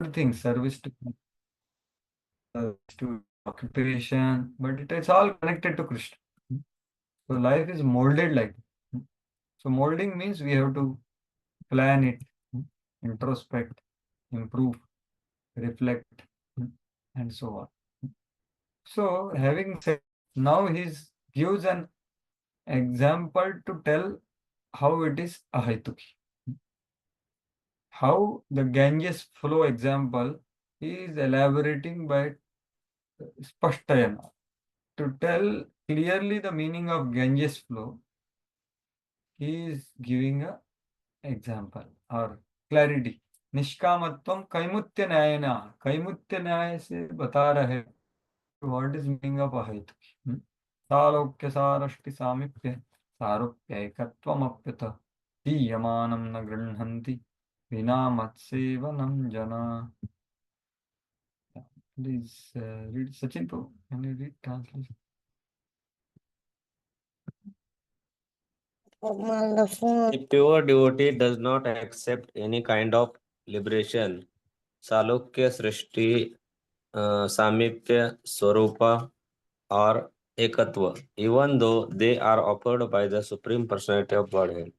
everything, service to occupation, but it is all connected to Krishna. So life is molded like that. So molding means we have to plan it, introspect, improve, reflect, and so on. So having said, now he gives an example to tell how it is ahaituki. How the Ganges flow example he is elaborating by Spashtayana. To tell clearly the meaning of Ganges flow, he is giving a example or clarity. निष्कामत्वम कैमुत्य न्यायना कैमुत्य न्याय से बता रहे what is meaning of अहेतु सालोक्य सारष्टि सामीप्य सारूप्यैकत्वमप्यत दीयमानं न गृह्णन्ति विना मत्सेवनं जना. Please read Sachin Prabhu. Can you read translation? A pure devotee does not accept any kind of liberation. Salokya Srishti, Samipya, Swarupa, or Ekatva, even though they are offered by the Supreme Personality of Godhead.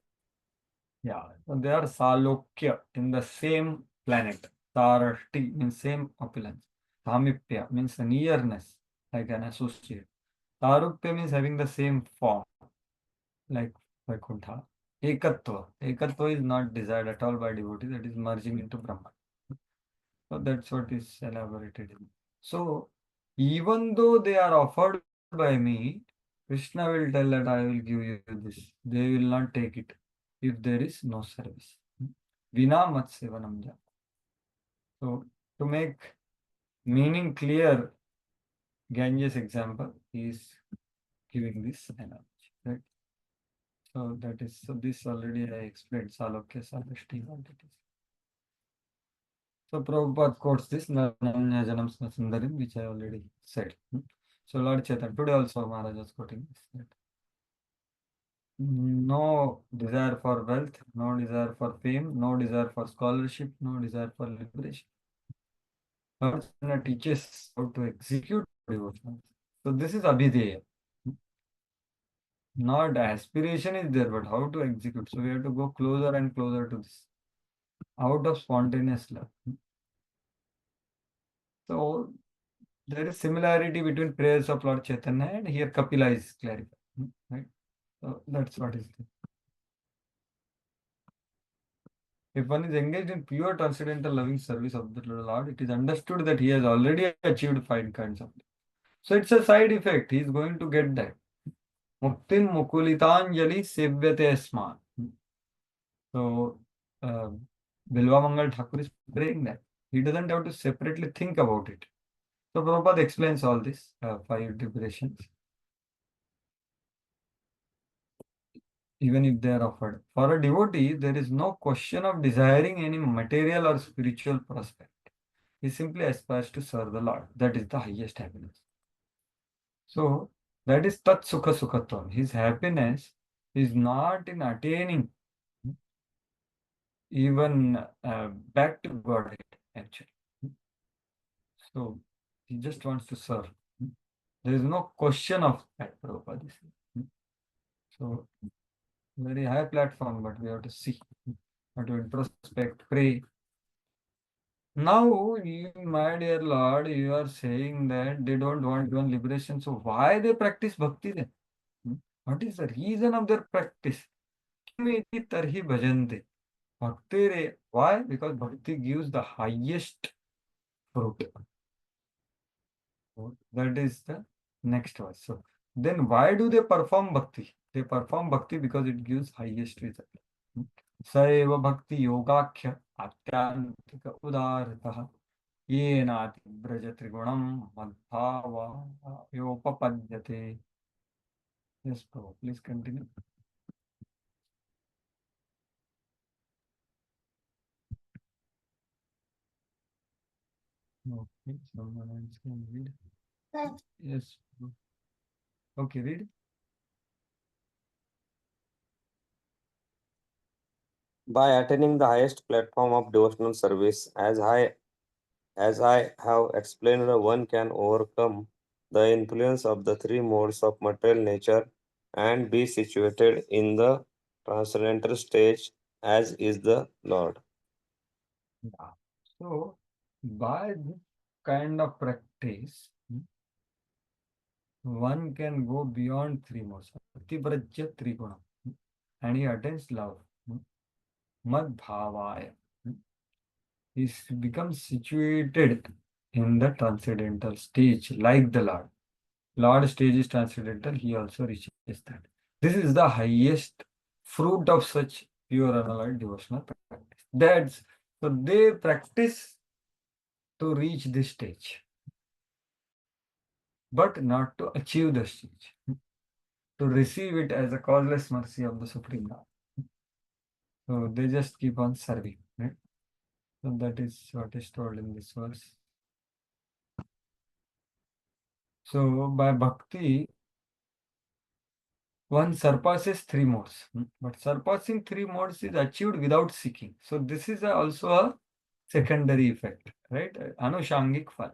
Yeah, so they are Salokya in the same planet. Sarashti means same opulence. Samipya means nearness, like an associate. Sarupya means having the same form, like Vaikuntha. Ekatva. Ekatva is not desired at all by devotee, that is merging into Brahman. So that's what is elaborated in. So even though they are offered by me, Krishna will tell that I will give you this. They will not take it if there is no service. Vina mat sevanam ja. So to make meaning clear, Ganges example is giving this analogy, right? So that is, so this already I explained Salokya Sarashti, what it is. So Prabhupada quotes this Nananya Janam Sundarim, which I already said. So Lord Chaitanya, today also Maharaj was quoting this. That no desire for wealth, no desire for fame, no desire for scholarship, no desire for liberation. Lord Chaitanya teaches how to execute devotion. So this is Abhideya. Not aspiration is there, but how to execute. So we have to go closer and closer to this out of spontaneous love. So there is similarity between prayers of Lord Chaitanya and here Kapila is clarifying, right? So that's what is there. If one is engaged in pure transcendental loving service of the Lord, it is understood that he has already achieved five kinds of love. So it's a side effect. He is going to get that. Muktin Mukulitanjali Sevyate Asman. So Bilva Mangal Thakur is praying that. He doesn't have to separately think about it. So Prabhupada explains all this, five liberations. Even if they are offered. For a devotee, there is no question of desiring any material or spiritual prospect. He simply aspires to serve the Lord. That is the highest happiness. So, that is Tat Sukha Sukhatvam. His happiness is not in attaining even back to Godhead, actually. So, he just wants to serve. There is no question of that, Prabhupada is saying. So, very high platform, but we have to see, have to introspect, pray. Now, you, my dear Lord, you are saying that they don't want even liberation. So why they practice bhakti then? What is the reason of their practice? Kimiti tarhi bhajante. Bhakti re. Why? Because bhakti gives the highest fruit. So that is the next verse. So then why do they perform bhakti? They perform bhakti because it gives highest result. Saiva bhakti yogakhya atyantika udaratah. येनाति Braj त्रिगुणम मद्भावयोपपद्यते. Yes, Prabhu, please continue. Okay, someone else can read. Yes. Okay, read. By attaining the highest platform of devotional service as high As I have explained, one can overcome the influence of the three modes of material nature and be situated in the transcendental stage as is the Lord. Yeah. So, by this kind of practice, one can go beyond three modes. Atibrajya triguna. And he attains love. Mad bhavaya. He becomes situated in the transcendental stage like the Lord. Lord stage is transcendental, he also reaches that. This is the highest fruit of such pure unalloyed devotional practice. That's so they practice to reach this stage, but not to achieve the stage, to receive it as a causeless mercy of the Supreme Lord. So they just keep on serving, right? So that is what is told in this verse. So by bhakti, one surpasses three modes, but surpassing three modes is achieved without seeking. So this is also a secondary effect, right? Anushangik fal.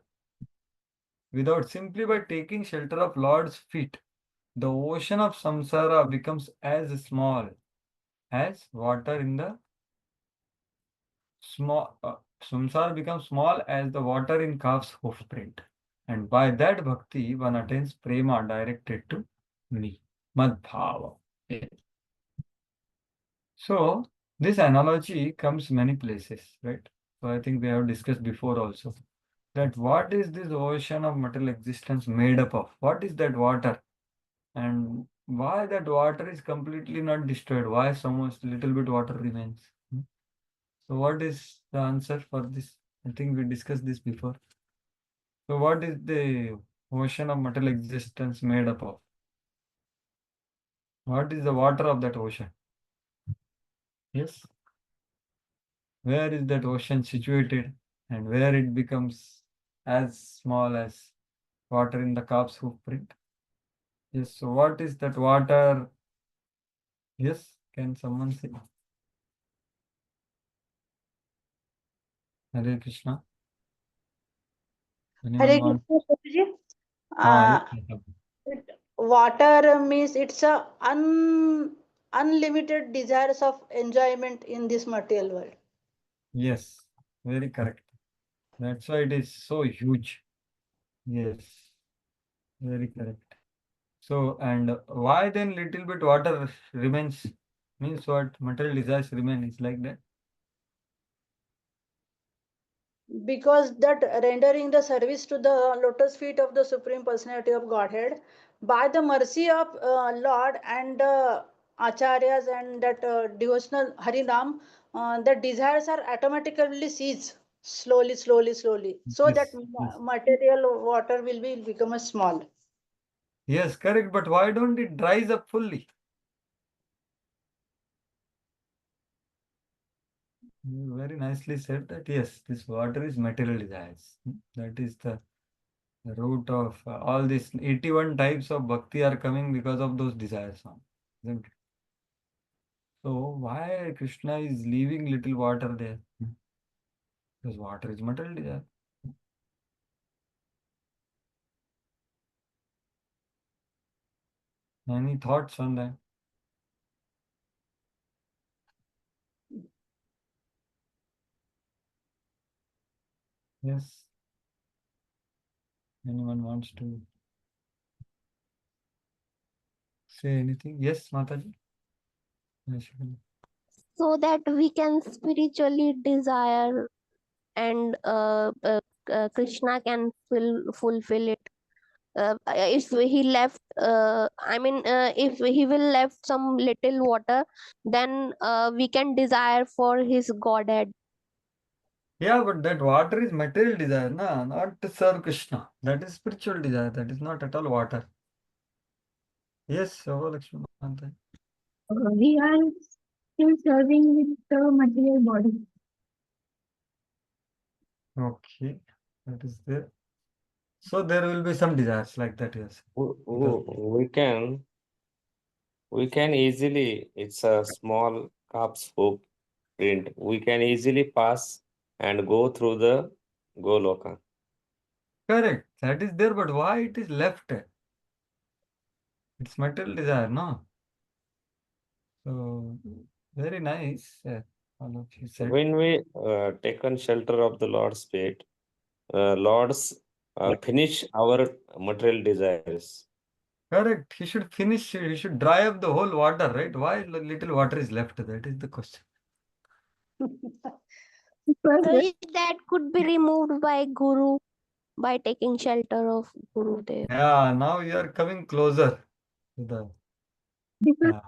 Without simply by taking shelter of Lord's feet, the ocean of samsara becomes as small as water in the small. Samsara becomes small as the water in calf's hoofprint, and by that bhakti one attains prema directed to me, madbhava. So this analogy comes many places, right? So I think we have discussed before also that what is this ocean of material existence made up of? What is that water? And why that water is completely not destroyed? Why so much little bit water remains? So what is the answer for this? I think we discussed this before. So what is the ocean of material existence made up of? What is the water of that ocean? Yes. Where is that ocean situated and where it becomes as small as water in the calf's hoofprint? Yes, so what is that water? Yes, can someone say? Hare Krishna. Anyone Hare want? Krishna, Swamiji. Yes, Uh, Mataji. Water means it's a unlimited desires of enjoyment in this material world. Yes, very correct. That's why it is so huge. Yes, very correct. So, and why then little bit water remains? Means what? Material desires remain. It's like that. Because that rendering the service to the lotus feet of the Supreme Personality of Godhead by the mercy of Lord and acharyas and that devotional Harinam, the desires are automatically ceased slowly, slowly, slowly, so that Yes, yes. material water will be become a small. Yes, correct. But why don't it dries up fully? You very nicely said that yes, this water is material desires. That is the root of all these 81 types of bhakti are coming because of those desires. Isn't it? So why Krishna is leaving little water there? Because water is material desire. Any thoughts on that? Yes. Anyone wants to say anything? Yes, Mataji. Yes, so that we can spiritually desire and Krishna can fulfill it. If he left, if he will left some little water, then we can desire for his godhead. yeah, but that water is material desire, na? Not to serve Krishna. That is spiritual desire. That is not at all water. Yes, Lakshmi Mataji. We are still serving with the material body. Okay, that is there. So there will be some desires like that, yes. We, Because we we can we can easily, it's a small cups hook print. We can easily pass and go through the Goloka. Correct. That is there, but why it is left? It's material desire, no? So, very nice. All of you said. When we taken shelter of the Lord's feet, Lord's finish our material desires. Correct. He should finish, he should dry up the whole water, right? Why little water is left? That is the question. Because So that could be removed by Guru, by taking shelter of Guru Dev. Yeah, now you are coming closer to the because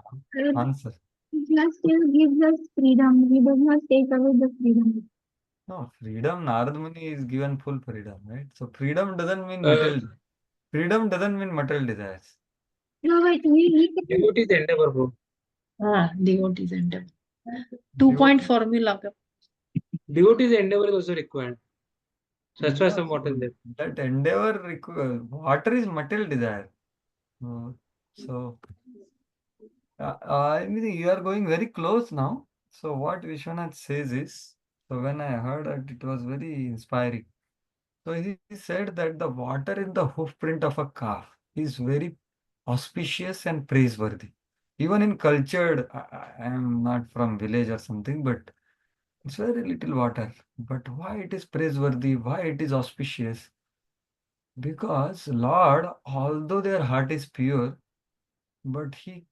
answer. Krishna still gives us freedom. He does not take away the freedom. No, freedom, Narad Muni is given full freedom, right? So freedom doesn't mean Uh, material. Freedom doesn't mean material desires. No, wait, he can devotees endeavor, bro. Devotees endeavor. 2-point formula. Devotees endeavor is also required. So that's why Yeah, some water is there. that endeavor, water is material desire. So, I mean, you are going very close now. So what Vishwanath says is, so when I heard it, it was very inspiring. So he said that the water in the hoof print of a calf is very auspicious and praiseworthy. Even in cultured, I am not from village or something, but it's very little water. But why it is praiseworthy? Why it is auspicious? Because Lord, although their heart is pure, but he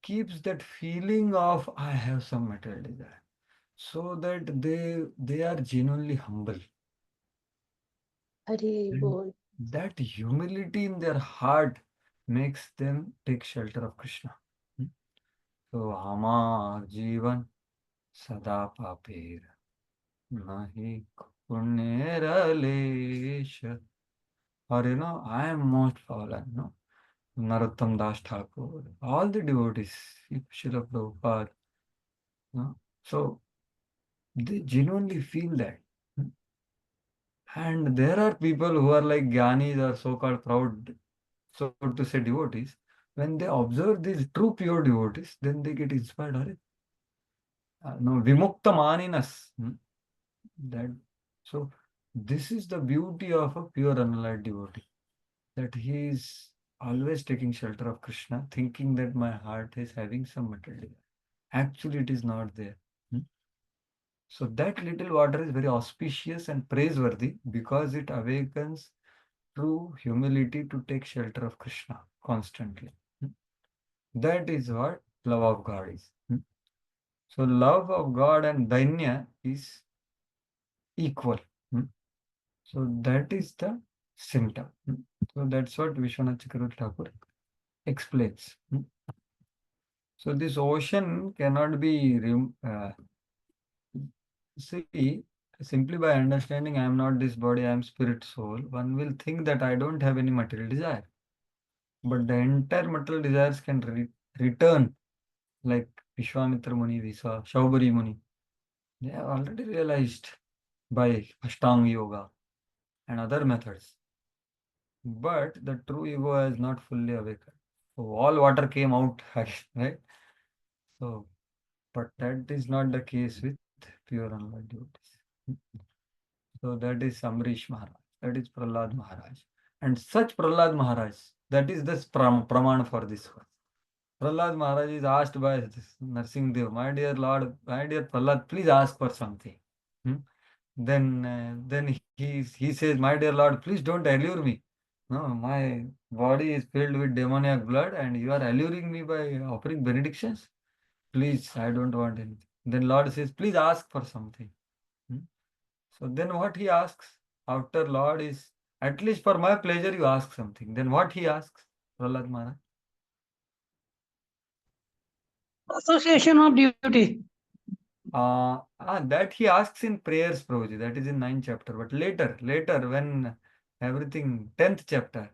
keeps that feeling of I have some material desire, so that they are genuinely humble. Hari And bol. that humility in their heart makes them take shelter of Krishna. So Hamar Jivan Sada Papir Nahi Punyera Lesha. Or I am most fallen, no? Narottam Das Thakur, all the devotees, Srila Prabhupada, no? So they genuinely feel that. And there are people who are like Gyanis or so-called proud, so to say, devotees. When they observe these true pure devotees, then they get inspired. No, Vimukta Maninas. That, so this is the beauty of a pure unallied devotee, that he is always taking shelter of Krishna, thinking that my heart is having some material desire. Actually, it is not there. So that little water is very auspicious and praiseworthy because it awakens true humility to take shelter of Krishna constantly. That is what love of God is. So love of God and dainya is equal. So that is the symptom. So that's what Vishwanath Chakravarti Thakur explains. So this ocean cannot be see, simply by understanding I am not this body, I am spirit soul, one will think that I don't have any material desire. But the entire material desires can return, like Vishwamitra Muni, we saw, Shaubari Muni. They have already realized by Ashtanga Yoga and other methods. But the true ego has not fully awakened. So all water came out, right? So, but that is not the case with pure unlight devotees. So that is Amrish Maharaj, that is Prahlad Maharaj. And such Prahlad Maharaj, that is the praman for this one. Prahlad Maharaj is asked by Narsingh Dev, my dear Lord, my dear Prahlad, please ask for something. Then he says, my dear Lord, please don't allure me. No, my body is filled with demoniac blood and you are alluring me by offering benedictions. Please, I don't want anything. Then Lord says, please ask for something. So then what he asks after Lord is, at least for my pleasure you ask something. Then what he asks, Prahlad Maharaj? Association of duty. That he asks in prayers, Prabhuji. That is in 9th chapter. But later, when everything, 10th chapter,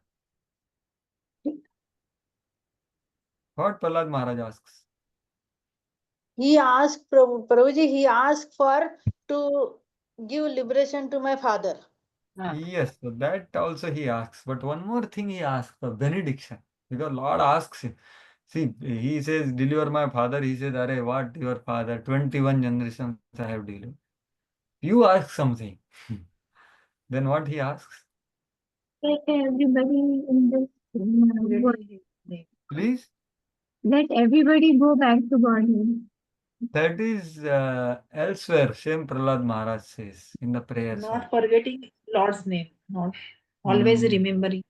what Prahlad Maharaj asks? He asked Prabhuji, he asked for to give liberation to my father. Yes, so that also he asks. But one more thing he asks, the benediction. Because Lord asks him. See, he says, deliver my father. He says, Arey, what your father? 21 generations I have delivered. You ask something. Then what he asks? Let everybody in this go, Please? let everybody go back to Godhead. That is elsewhere. Same Prahlad Maharaj says in the prayers. Not forgetting Lord's name, not always remembering.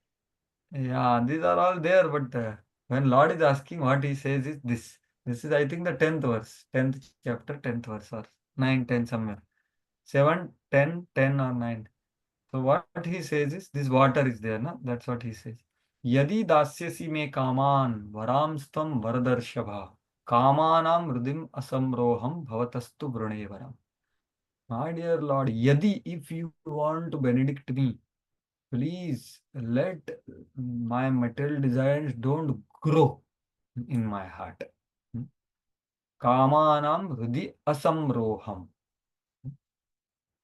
Yeah, these are all there, but when Lord is asking, what he says is this. This is, I think, the 10th verse, 10th chapter, 10th verse, or 9, 10 somewhere. 7, 10, 10 or 9. So what he says is, this water is there, no? That's what he says. Yadi dasyasi me kaman varamstam varadarshava kamanam hridim asamroham bhavatastu vrunevaram. My dear Lord, yadi, if you want to benedict me, please let my material desires don't grow in my heart. Kamanam hridi asamroham.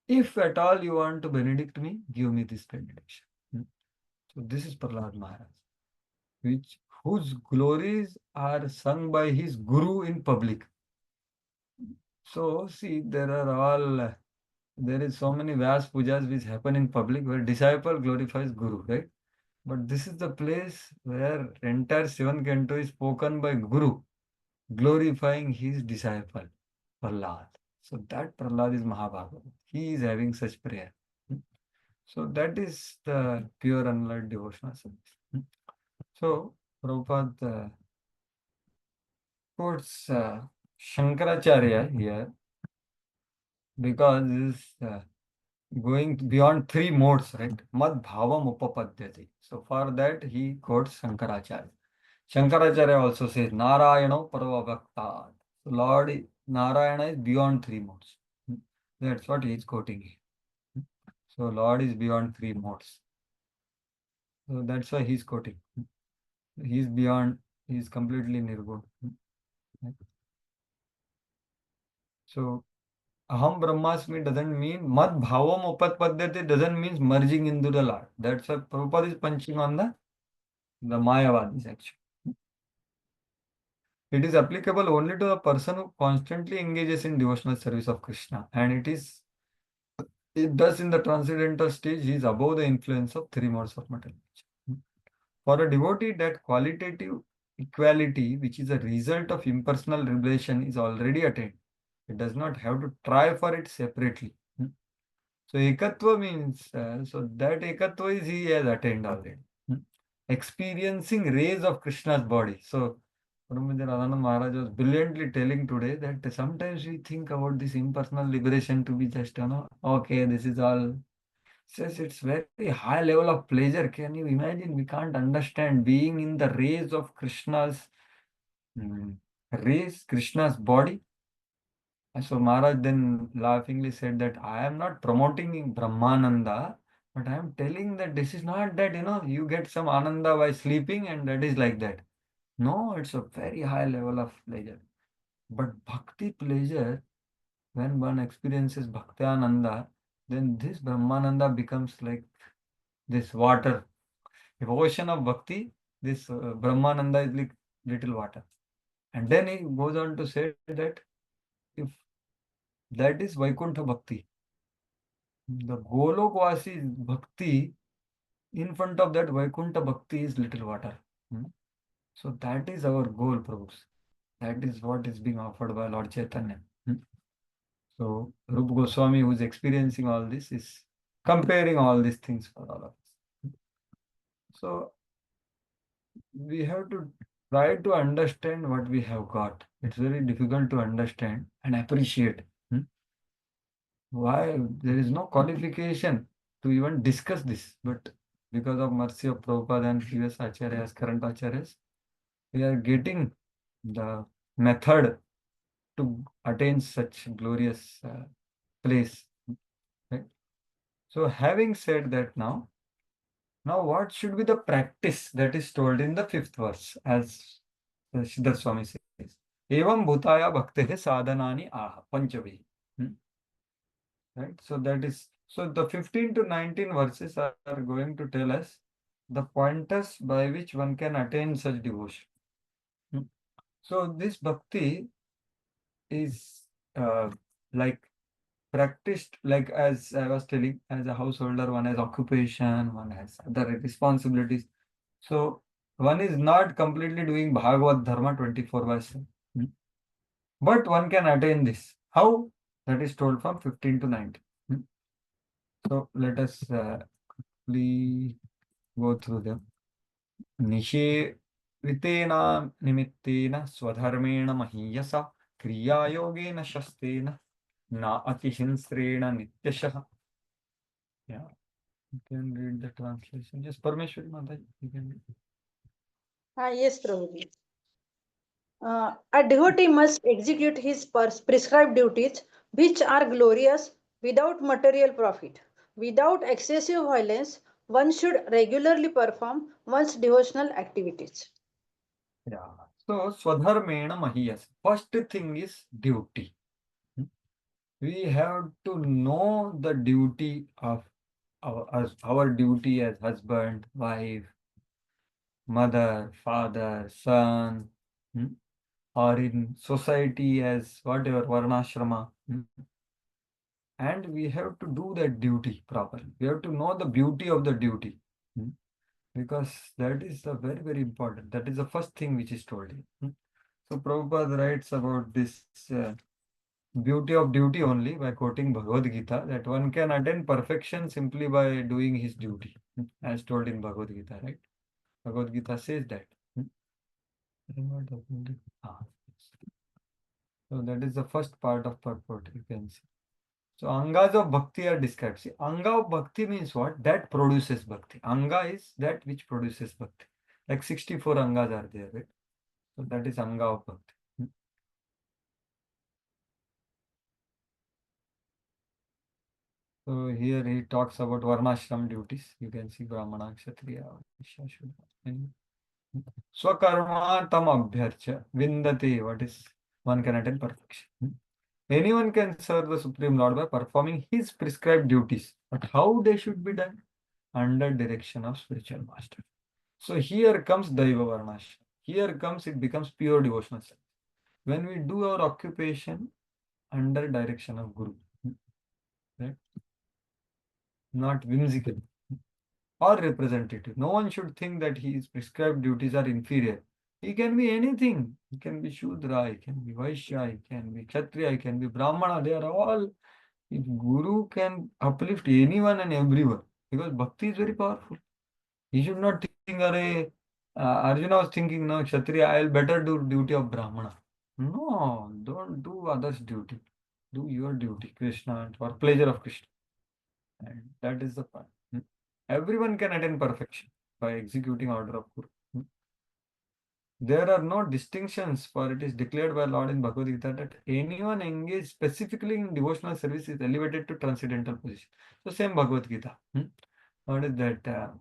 If at all you want to benedict me, give me this benediction. So this is Prahlad Maharaj, whose glories are sung by his guru in public. So see, there is so many Vyas pujas which happen in public where disciple glorifies guru, right? But this is the place where entire Sivan Canto is spoken by Guru, glorifying his disciple, Prahlad. So that Prahlad is Mahabharata. He is having such prayer. So that is the pure unalloyed devotional service. So Prabhupada quotes Shankaracharya here because this is going beyond 3 modes, right? Mad bhavam upapadyati. So for that he quotes Shankaracharya. Shankaracharya also says Narayano Parvabhakta. So Lord Narayana is beyond 3 modes. That's what he is quoting here. So Lord is beyond 3 modes. So that's why he is quoting. He is beyond, he is completely nirgun. So Aham Brahmasmi doesn't mean Mad Bhavam Upatpadyate doesn't mean merging into the Lord. That's why Prabhupada is punching on the Mayavadis actually. It is applicable only to the person who constantly engages in devotional service of Krishna, and it does in the transcendental stage. He is above the influence of 3 modes of material nature. For a devotee, that qualitative equality, which is a result of impersonal revelation, is already attained. It does not have to try for it separately. So ekatva means, so that ekatva is he has attained already. Experiencing rays of Krishna's body. So Brahmajar Ananda Maharaj was brilliantly telling today that sometimes we think about this impersonal liberation to be just, okay, this is all. Says it's very high level of pleasure. Can you imagine? We can't understand being in the rays of Krishna's rays, Krishna's body. And so Maharaj then laughingly said that I am not promoting Brahmananda, but I am telling that this is not that, you get some Ananda by sleeping and that is like that. No, it's a very high level of pleasure. But bhakti pleasure, when one experiences Bhakti Ananda, then this Brahmananda becomes like this water. If ocean of bhakti, this Brahmananda is like little water. And then he goes on to say that if that is Vaikuntha Bhakti, the Golokvasi Bhakti, in front of that Vaikuntha Bhakti is little water. So that is our goal, Prabhu. That is what is being offered by Lord Chaitanya. So Rupa Goswami, who is experiencing all this, is comparing all these things for all of us. So we have to try to understand what we have got. It's very difficult to understand and appreciate. Why? There is no qualification to even discuss this, but because of mercy of Prabhupada and previous acharyas, current acharyas, we are getting the method to attain such glorious place. Right? So having said that now what should be the practice that is told in the 5th verse, as Siddharth Swami says? Evam bhutaya bhaktehe sadhanani aha panchavi. Right? So that is, so the 15 to 19 verses are going to tell us the pointers by which one can attain such devotion. So this bhakti is like practiced, like as I was telling, as a householder, one has occupation, one has other responsibilities. So one is not completely doing Bhagavad Dharma 24/7. But one can attain this. How? That is told from 15 to 19. So let us quickly go through them. निषेवितेन निमित्तेन स्वधर्मेण महीयसा क्रियायोगेन शस्त्रेण न अतिहिंस्रेण नित्यशः. Yeah, you can read the translation. Just Parmeshwari Mataji, you can read. Yes, Prabhuji. A devotee must execute his prescribed duties, which are glorious, without material profit. Without excessive violence, one should regularly perform one's devotional activities. Yeah. So Swadharmena Mahiyas. First thing is duty. We have to know the duty of our duty as husband, wife, mother, father, son, or in society as whatever, varnashrama. And we have to do that duty properly. We have to know the beauty of the duty. Because that is the very, very important. That is the first thing which is told here. So Prabhupada writes about this beauty of duty only by quoting Bhagavad Gita, that one can attain perfection simply by doing his duty, as told in Bhagavad Gita, right? Bhagavad Gita says that. So that is the first part of purport, you can see. So angas of bhakti are described. See, anga of bhakti means what? That produces bhakti. Anga is that which produces bhakti. Like 64 angas are there, right? So that is anga of bhakti. So here he talks about varnashram duties. You can see Brahmana, Kshatriya, Vaishya, Shudra. Swakarma tam abhyarcha vindati. What is one can attain perfection? Anyone can serve the Supreme Lord by performing his prescribed duties. But how they should be done? Under direction of spiritual master. So here comes Daiva Varnashram. Here comes, it becomes pure devotional service. When we do our occupation under direction of Guru, right? Not whimsical or representative. No one should think that his prescribed duties are inferior. He can be anything. He can be Shudra, he can be Vaishya, he can be Kshatriya, he can be Brahmana. They are all, if Guru can uplift anyone and everyone, because Bhakti is very powerful. He should not think, Arjuna was thinking, no, Kshatriya, I'll better do duty of Brahmana. No, don't do others' duty. Do your duty, Krishna, for pleasure of Krishna. And that is the point. Everyone can attain perfection by executing order of Guru. There are no distinctions, for it is declared by Lord in Bhagavad Gita that anyone engaged specifically in devotional service is elevated to transcendental position. So same Bhagavad Gita. What is that?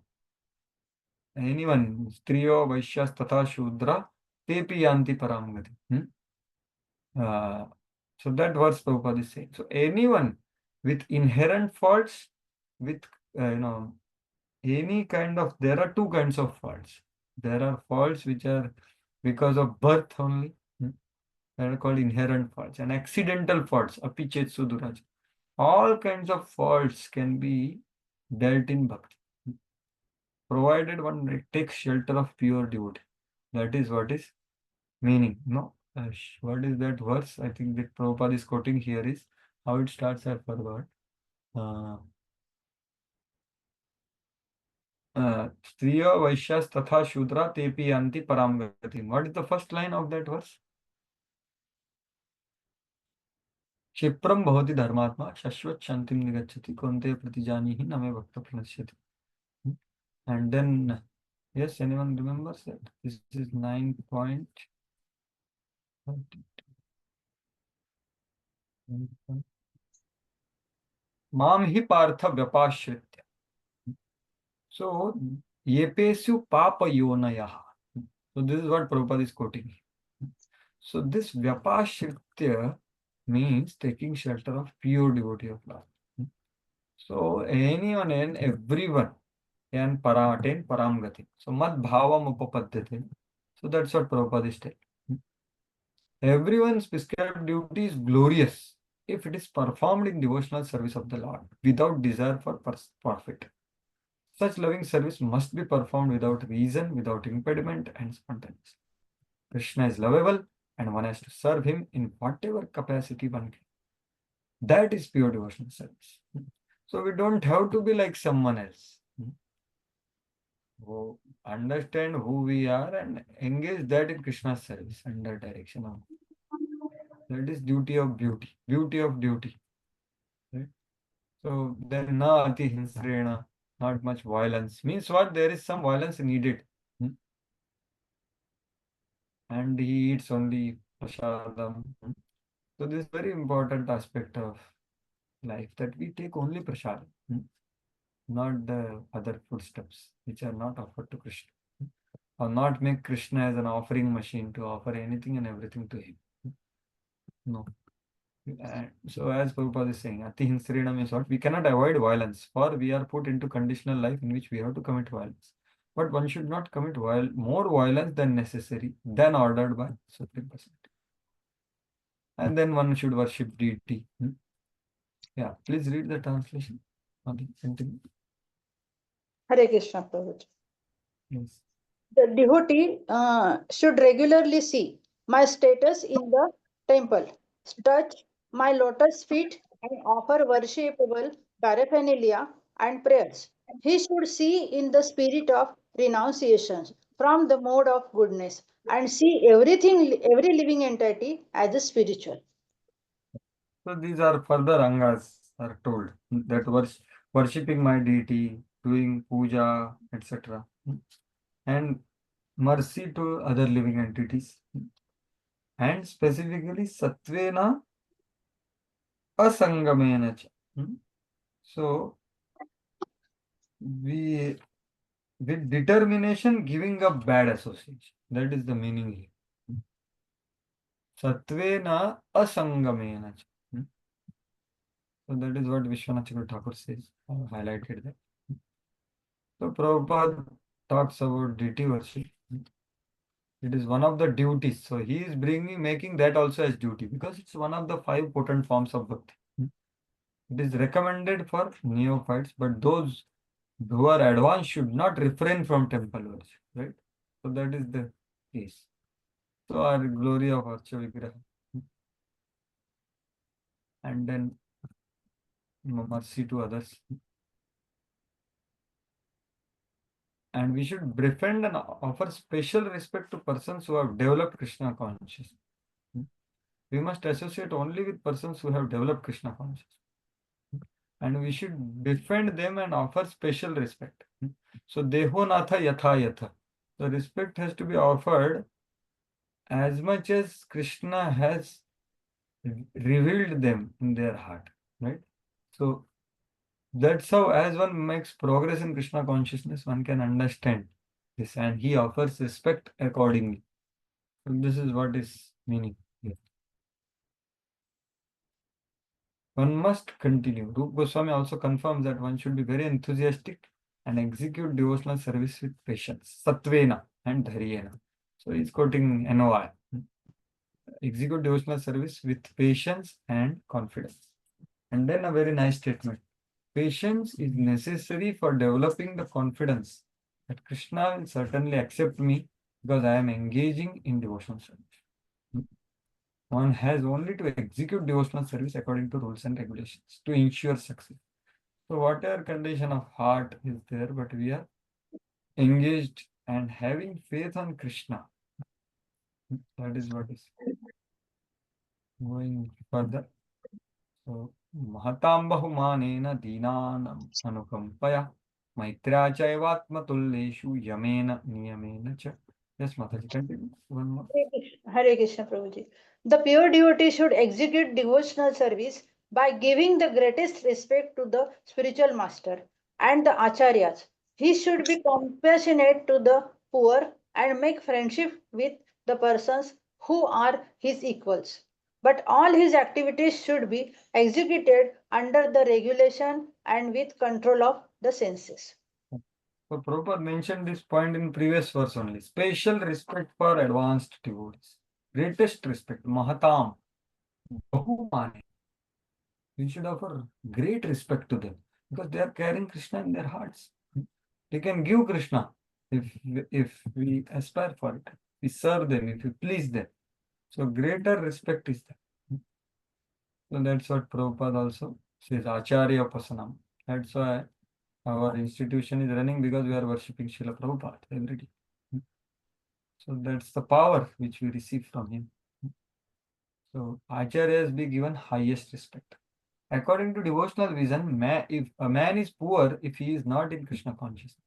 Anyone, Striyo, Vaishyas, Tatha, Shudra, Tepi Yanti Paramgati. So that verse Prabhupada is saying. So anyone with inherent faults, with, any kind of, there are two kinds of faults. There are faults which are because of birth only. They are called inherent faults. And accidental faults, apichet suduraj. All kinds of faults can be dealt in bhakti, provided one takes shelter of pure devotee. That is what is meaning. No, what is that verse? I think that Prabhupada is quoting here is how it starts. I forgot. Striya Vaishyas Tatha Shudra Tepi Yanti Param Gatim. What is the first line of that verse? Shipram Bhavati Dharmatma Shashvat Shantim Nigachati Konte Pratijani Name Bhakta Pranashyati. And then, yes, anyone remembers that? This is 9 point. Mam hi partha vyapashritya. So, yepesu papa yonayaha. So, this is what Prabhupada is quoting. So, this vyapashritya means taking shelter of pure devotee of Lord. So, anyone and everyone can attain paramgati. So, mad bhavam upapadyate. So, that's what Prabhupada is telling. Everyone's prescribed duty is glorious, if it is performed in devotional service of the Lord without desire for profit. Such loving service must be performed without reason, without impediment, and spontaneously. Krishna is lovable, and one has to serve him in whatever capacity one can. That is pure devotional service. So we don't have to be like someone else. Who understand who we are and engage that in Krishna's service under direction of. That is duty of beauty, beauty of duty. Right? So then na ati hinsrena, not much violence. Means what? There is some violence needed. And he eats only prasadam. So this is very important aspect of life, that we take only prasadam, not the other foodstuffs which are not offered to Krishna. Or not make Krishna as an offering machine to offer anything and everything to him. No. So as Prabhupada is saying, ati hinsrena means what? We cannot avoid violence, for we are put into conditional life in which we have to commit violence. But one should not commit more violence than necessary, than ordered by Supreme Personality. And then one should worship deity. Yeah, please read the translation. Continue. Hare Krishna, Prabhuji. Yes. The devotee should regularly see my status in the temple, touch my lotus feet, and offer worshipable paraphernalia and prayers. He should see in the spirit of renunciation from the mode of goodness and see everything, every living entity as a spiritual. So these are further angas are told that worshipping my deity, doing puja, etc. And mercy to other living entities. And specifically satvena asangamena cha. So we with determination giving up bad association. That is the meaning here. Satvena asangamena cha. So that is what Vishwanath Thakur says, highlighted that. So Prabhupada talks about deity worship. It is one of the duties. So he is making that also as duty because it's one of the 5 potent forms of bhakti. It is recommended for neophytes, but those who are advanced should not refrain from temple worship, right? So that is the case. So our glory of Archa Vigraha. And then mercy to others. And we should befriend and offer special respect to persons who have developed Krishna consciousness. We must associate only with persons who have developed Krishna consciousness. And we should befriend them and offer special respect. So deho natha yatha yatha. The respect has to be offered as much as Krishna has revealed them in their heart, right? So that's how, as one makes progress in Krishna consciousness, one can understand this, and he offers respect accordingly. So this is what is meaning here. One must continue. Rupa Goswami also confirms that one should be very enthusiastic and execute devotional service with patience, satvena and dharyena. So he's quoting NOI. Execute devotional service with patience and confidence. And then a very nice statement. Patience is necessary for developing the confidence that Krishna will certainly accept me because I am engaging in devotional service. One has only to execute devotional service according to rules and regulations to ensure success. So whatever condition of heart is there, but we are engaged and having faith on Krishna. That is what is going further. So Mahatam Bahumanena Deenanam Anukampaya Maitra Chaivatmatulleshu Yamena Niyamena Cha. Yes, Mataji, continue. One more. Hare Krishna, Prabhuji. The pure devotee should execute devotional service by giving the greatest respect to the spiritual master and the acharyas. He should be compassionate to the poor and make friendship with the persons who are his equals. But all his activities should be executed under the regulation and with control of the senses. So Prabhupada mentioned this point in previous verse only. Special respect for advanced devotees. Greatest respect. Mahatam. Bahumane. we should offer great respect to them because they are carrying Krishna in their hearts. They can give Krishna if we aspire for it. We serve them, if we please them. So greater respect is there. So that's what Prabhupada also says, Acharya Pasanam. That's why our institution is running because we are worshipping Srila Prabhupada every day. So that's the power which we receive from him. So Acharyas be given highest respect. According to devotional vision, if a man is poor if he is not in Krishna consciousness.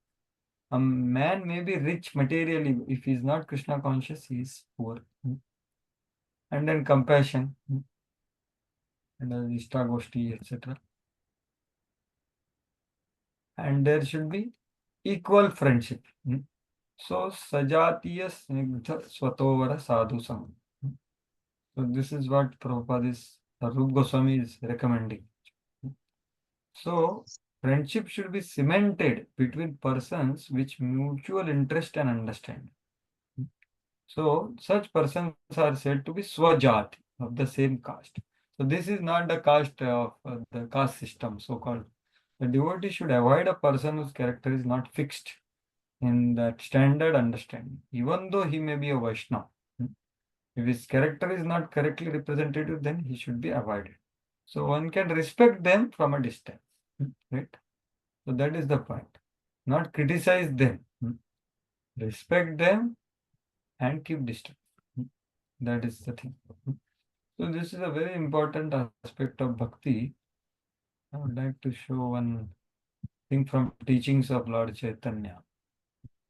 A man may be rich materially, if he is not Krishna conscious, he is poor. And then compassion, and Ishta Goshti, etc. And there should be equal friendship. So Sajatiya Snigdha Swatovara Sadhu Sam. So this is what Prabhupada is, Rup Goswami is recommending. So friendship should be cemented between persons with mutual interest and understanding. So such persons are said to be Swajati, of the same caste. So this is not the caste of the caste system, so-called. The devotee should avoid a person whose character is not fixed in that standard understanding, even though he may be a Vaishnava. If his character is not correctly representative, then he should be avoided. So one can respect them from a distance, right? So that is the point. Not criticize them. Respect them and keep distance. That is the thing. So this is a very important aspect of bhakti. I would like to show one thing from teachings of Lord Chaitanya,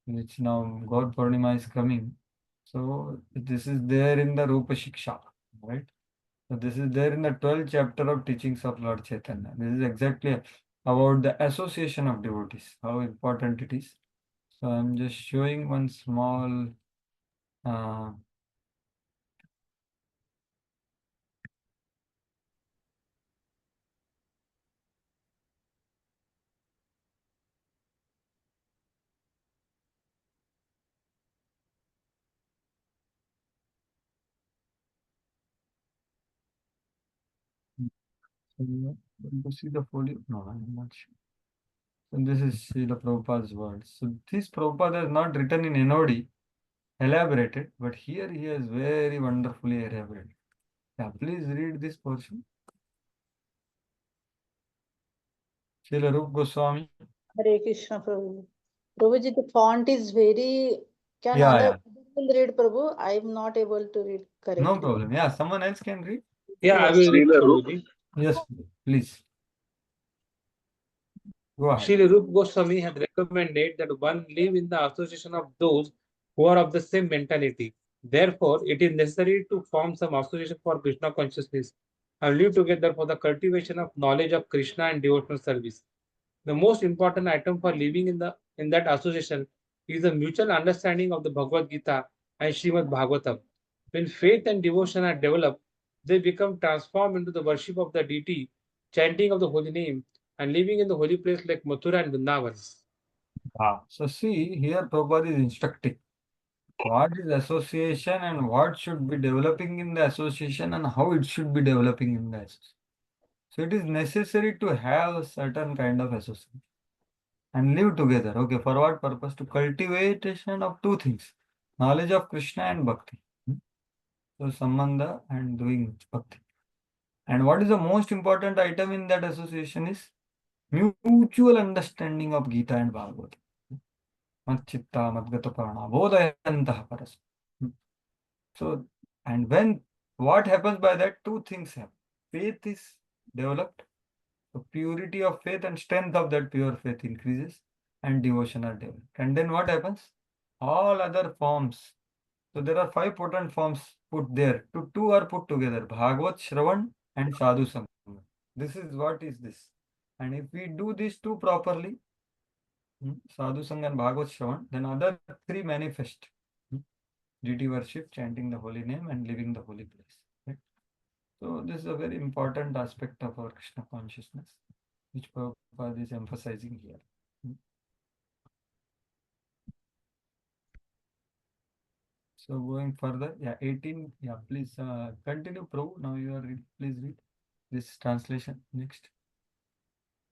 which now God Purnima is coming. So this is there in the Rupa Shiksha, right? So this is there in the 12th chapter of teachings of Lord Chaitanya. This is exactly about the association of devotees, how important it is. So I'm just showing one small so you want to see the folio? No, I'm not sure. So this is Srila Prabhupada's words. So this Prabhupada has not written in NOD, elaborated, but here he has very wonderfully elaborated. Yeah, please read this portion. Srila Rup Goswami. Hare Krishna Prabhu. Prabhuji, the font is very. Can Yeah, other yeah. people read, Prabhu? I am not able to read correctly. No problem. Yeah, someone else can read. Yeah, I Yes. will read Srila Rup, Prabhuji. Yes, please. Go ahead. Srila Rup Goswami has recommended that one live in the association of those who are of the same mentality. Therefore, it is necessary to form some association for Krishna consciousness and live together for the cultivation of knowledge of Krishna and devotional service. The most important item for living in that association is the mutual understanding of the Bhagavad Gita and Srimad Bhagavatam. When faith and devotion are developed, they become transformed into the worship of the deity, chanting of the holy name, and living in the holy place like Mathura and Vrindavan. So see, here Prabhupada is instructing what is association and what should be developing in the association and how it should be developing in the association. So it is necessary to have a certain kind of association and live together. Okay, for what purpose? To cultivation of two things, knowledge of Krishna and bhakti. So sambandha and doing bhakti. And what is the most important item in that association is mutual understanding of Gita and Bhagavad. Matchitta madgata prana bodhayantah paras. So, and when what happens by that, two things happen. Faith is developed, so purity of faith and strength of that pure faith increases, and devotion are developed. And then what happens? All other forms. So there are five potent forms put there. Two are put together: Bhagavad, Shravan, and Sadhu Sangha. This is what is this. And if we do these two properly, Sadhu Sangha and Bhagavad Shravan, then other three manifest. Deity worship, chanting the holy name, and living the holy place. Right? So this is a very important aspect of our Krishna consciousness, which Prabhupada is emphasizing here. So going further, yeah, 18, yeah, please continue, Prabhu. Now you are, please read. this translation next.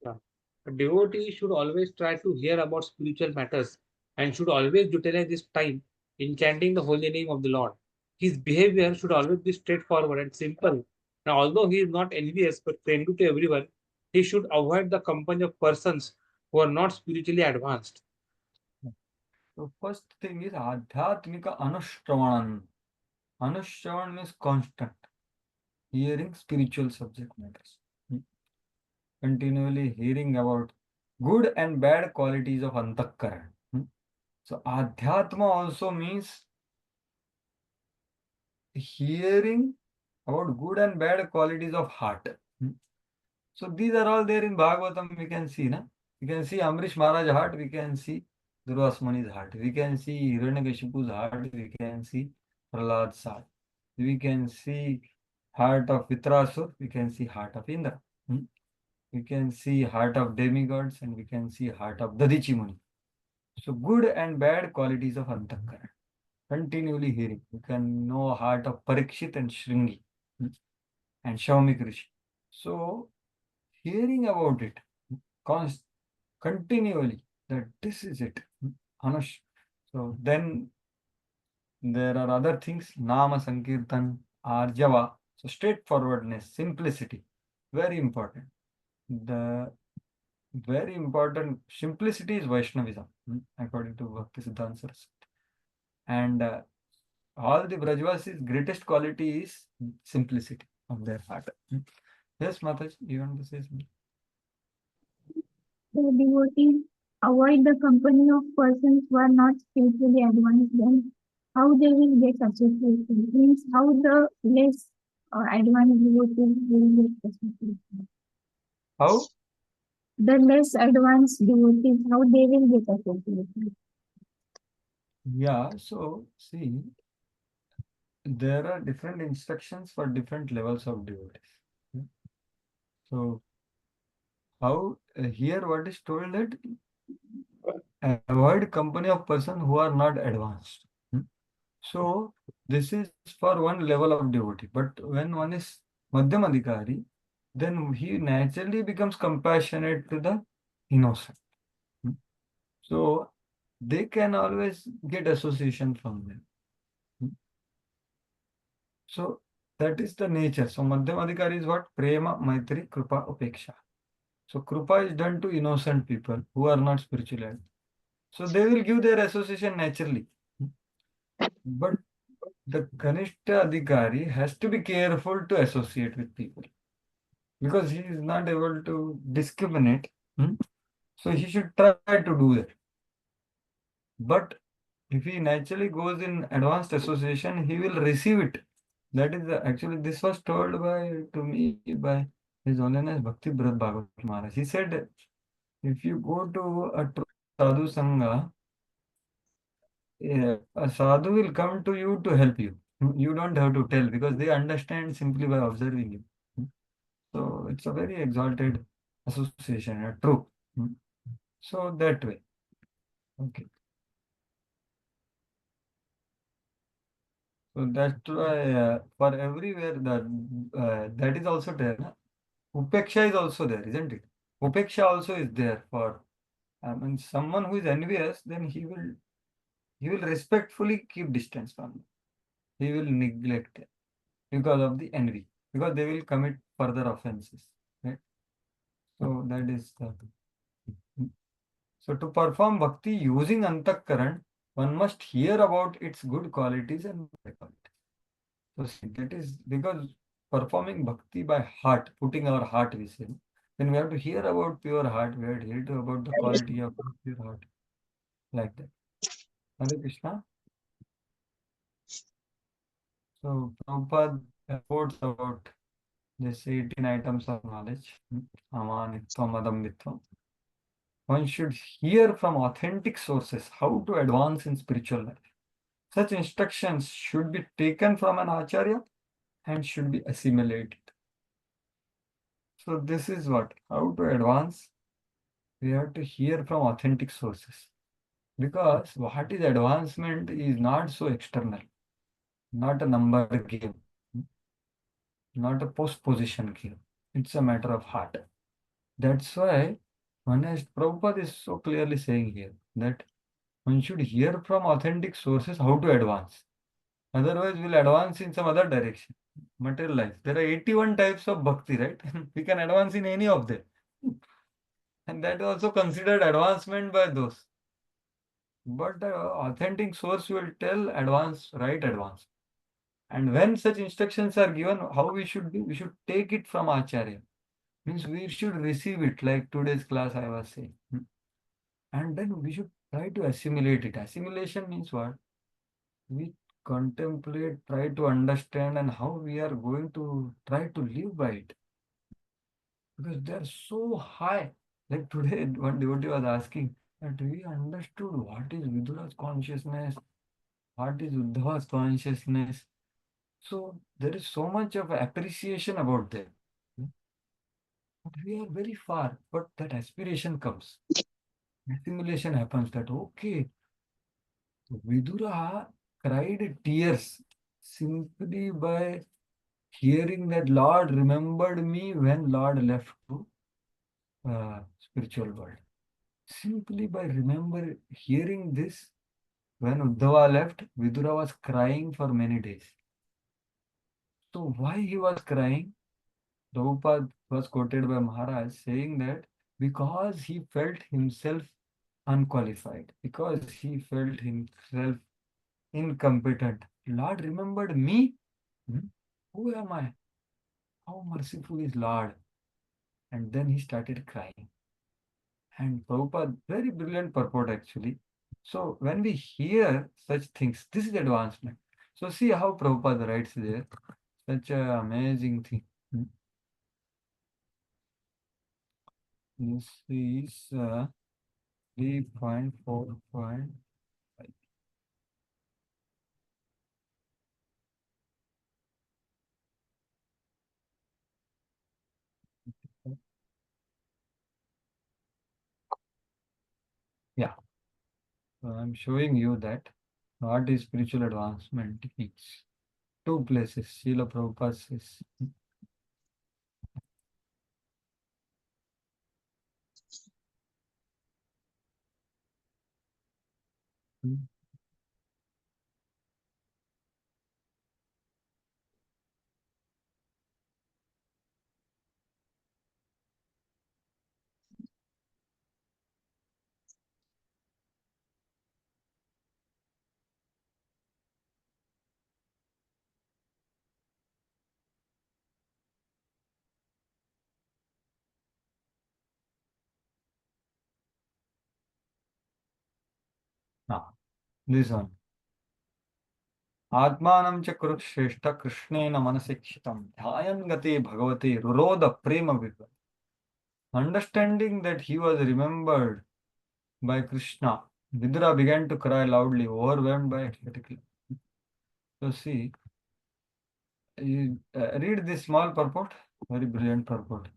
A devotee should always try to hear about spiritual matters and should always utilize this time in chanting the holy name of the Lord. His behavior should always be straightforward and simple. Now, although he is not envious but friendly to everyone, he should avoid the company of persons who are not spiritually advanced. So first thing is adhyatmika anushravan. Anushravan means constant hearing spiritual subject matters. Continually hearing about good and bad qualities of antakaran. So adhyatma also means hearing about good and bad qualities of heart. So these are all there in Bhagavatam. We can see, na? We can see Amrish Maharaj's heart. We can see Durvas Muni's heart. We can see Hiranyakashipu's heart. We can see Prahlad's heart. We can see heart of Vitrasur. We can see heart of Indra. We can see heart of demigods, and we can see heart of Dadichi Muni. So good and bad qualities of Antakaran. Continually hearing. You can know heart of Parikshit and Shringi and Shaumik Rishi. So hearing about it continually, that this is it. Anush. So then there are other things, Nama Sankirtan, Arjava. So straightforwardness, simplicity, very important. The very important simplicity is Vaishnavism, according to Bhakti Siddhanta Saraswati. And all the Brajvasis' greatest quality is simplicity of their heart. Yes, Mataji, you want to say something? The devotees avoid the company of persons who are not spiritually advanced, then how they will get associated? Means how the less advanced devotees will get associated. How? The less advanced devotees, how they will get associated. Yeah, so see, there are different instructions for different levels of devotees. So, how here what is told that avoid company of person who are not advanced. So, this is for one level of devotee. But when one is Madhyam Adhikari, then he naturally becomes compassionate to the innocent. So, they can always get association from them. So, that is the nature. So, Madhyam Adhikari is what? Prema, Maitri, Krupa, Upeksha. So, Krupa is done to innocent people who are not spiritually advanced. So, they will give their association naturally. But the Kanishta Adhikari has to be careful to associate with people because he is not able to discriminate. So, he should try to do that. But if he naturally goes in advanced association, he will receive it. That is actually this was told to me by His Holiness Bhakti Bhagat Maharaj. He said, if you go to a true sadhu sangha, a sadhu will come to you to help you. You don't have to tell because they understand simply by observing you. So it's a very exalted association, a true. So that way. Okay. So that's why for everywhere that is also there. Na? Upeksha is also there, isn't it? Upeksha also is there for someone who is envious, then he will respectfully keep distance from them. He will neglect them because of the envy, because they will commit further offenses. Right? So that is the. So to perform bhakti using antakaran, one must hear about its good qualities and bad qualities. So see, that is because performing bhakti by heart, putting our heart within, then we have to hear about pure heart, we have to hear about the quality of pure heart, like that. Hare Krishna. So Prabhupada quotes about this 18 items of knowledge, amanitvam, adambitvam. One should hear from authentic sources how to advance in spiritual life. Such instructions should be taken from an acharya and should be assimilated. So this is what, how to advance. We have to hear from authentic sources. Because what is advancement is not so external, not a number game, not a post position game. It's a matter of heart. That's why Prabhupada is so clearly saying here that one should hear from authentic sources how to advance. Otherwise, we'll advance in some other direction. Material life. There are 81 types of bhakti, right? We can advance in any of them. And that is also considered advancement by those. But the authentic source will tell advance, right advance. And when such instructions are given, how we should do? We should take it from Acharya. Means we should receive it, like today's class I was saying. And then we should try to assimilate it. Assimilation means what? We contemplate, try to understand, and how we are going to try to live by it. Because they are so high. Like today, one devotee was asking that we understood what is Vidura's consciousness, what is Uddhava's consciousness. So there is so much of appreciation about them. But we are very far, but that aspiration comes. Assimilation happens that, okay, Vidura cried tears simply by hearing that Lord remembered me when Lord left to spiritual world. Simply by hearing this, when Uddhava left, Vidura was crying for many days. So why he was crying? Prabhupada was quoted by Maharaj saying that because he felt himself unqualified, because he felt himself incompetent. Lord remembered me. Who am I? How merciful is Lord? And then he started crying. And Prabhupada, very brilliant purport actually. So when we hear such things, this is advancement. So see how Prabhupada writes there. Such an amazing thing. This is 3.4.5. Yeah. So I'm showing you that what is spiritual advancement is. Two places. Srila Prabhupada says. This one. Atmanam च कुरुश्रेष्ठ कृष्णेन मनसिक्षितं ध्यायन् गते भगवते रुरोद prema विभव. Understanding that he was remembered by Krishna, Vidura began to cry loudly, overwhelmed by ecstatic. So see, you, read this small purport, very brilliant purport.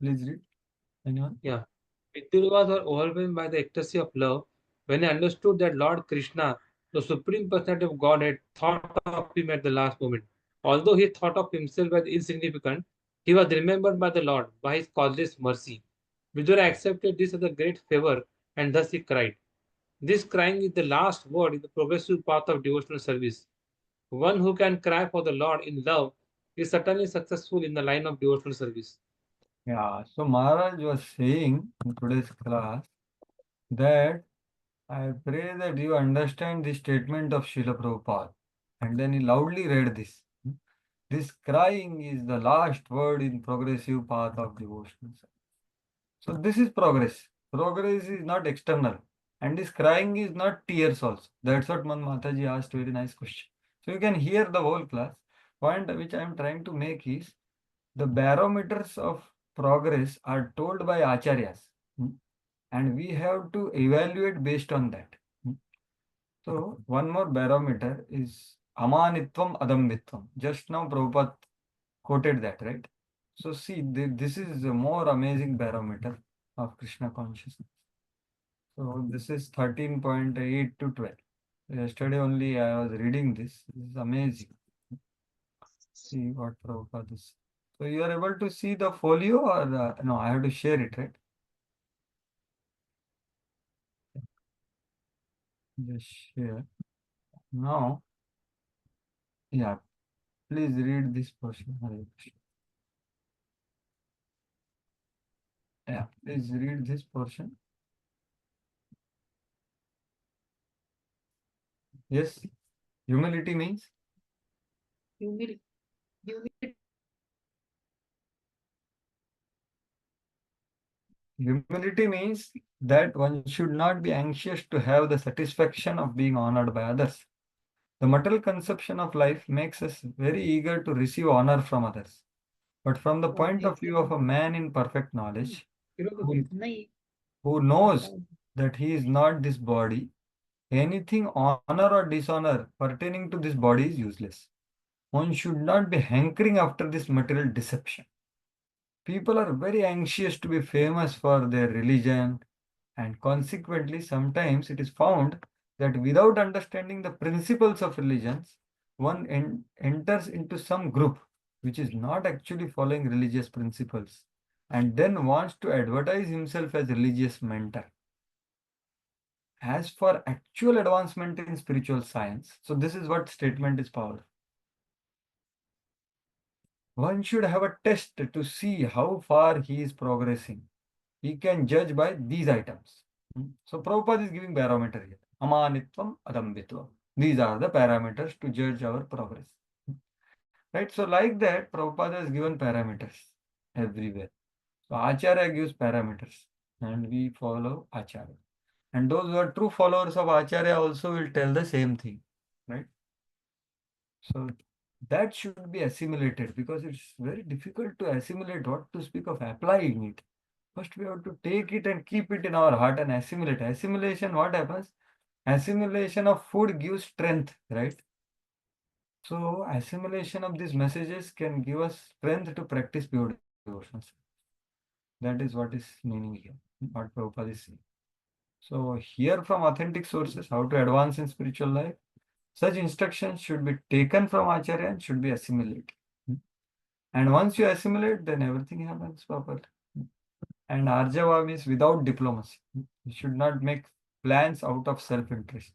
Please read. Anyone? Yeah. Vidura was overwhelmed by the ecstasy of love when he understood that Lord Krishna, the Supreme Personality of Godhead, thought of him at the last moment. Although he thought of himself as insignificant, he was remembered by the Lord by his causeless mercy. Vidura accepted this as a great favor and thus he cried. This crying is the last word in the progressive path of devotional service. One who can cry for the Lord in love is certainly successful in the line of devotional service. Yeah, so Maharaj was saying in today's class that I pray that you understand the statement of Srila Prabhupada. And then he loudly read this. This crying is the last word in progressive path of devotion. So this is progress. Progress is not external. And this crying is not tears also. That's what Man Mataji asked, very nice question. So you can hear the whole class. Point which I am trying to make is the barometers of progress are told by acharyas. And we have to evaluate based on that. So one more barometer is amanitvam adambitvam. Just now Prabhupada quoted that, right? So see, this is a more amazing barometer of Krishna consciousness. So this is 13.8 to 12. Yesterday only I was reading this. This is amazing. See what Prabhupada is. So So you are able to see the folio, or no, I have to share it, right? Just share. Now, yeah, please read this portion. Hare Krishna. Yeah, please read this portion. Yes, humility means Humility. humility means that one should not be anxious to have the satisfaction of being honored by others. The material conception of life makes us very eager to receive honor from others. But from the point of view of a man in perfect knowledge, नहीं who knows that he is not this body, anything honor or dishonor pertaining to this body is useless. One should not be hankering after this material deception. People are very anxious to be famous for their religion, and consequently, sometimes it is found that without understanding the principles of religions, one enters into some group which is not actually following religious principles and then wants to advertise himself as religious mentor. As for actual advancement in spiritual science, so this is what statement is powerful. One should have a test to see how far he is progressing. He can judge by these items. So Prabhupada is giving parameter here. Amanitvam, adambitvam. These are the parameters to judge our progress. Right? So like that, Prabhupada has given parameters everywhere. So Acharya gives parameters and we follow Acharya. And those who are true followers of Acharya also will tell the same thing. Right? So that should be assimilated because it's very difficult to assimilate, what to speak of applying it. First, we have to take it and keep it in our heart and assimilate. Assimilation, what happens? Assimilation of food gives strength, right? So, assimilation of these messages can give us strength to practice pure devotion. That is what is meaning here, what Prabhupada is saying. So, here from authentic sources, how to advance in spiritual life, such instructions should be taken from Acharya and should be assimilated. And once you assimilate, then everything happens properly. And Arjava means without diplomacy. You should not make plans out of self-interest.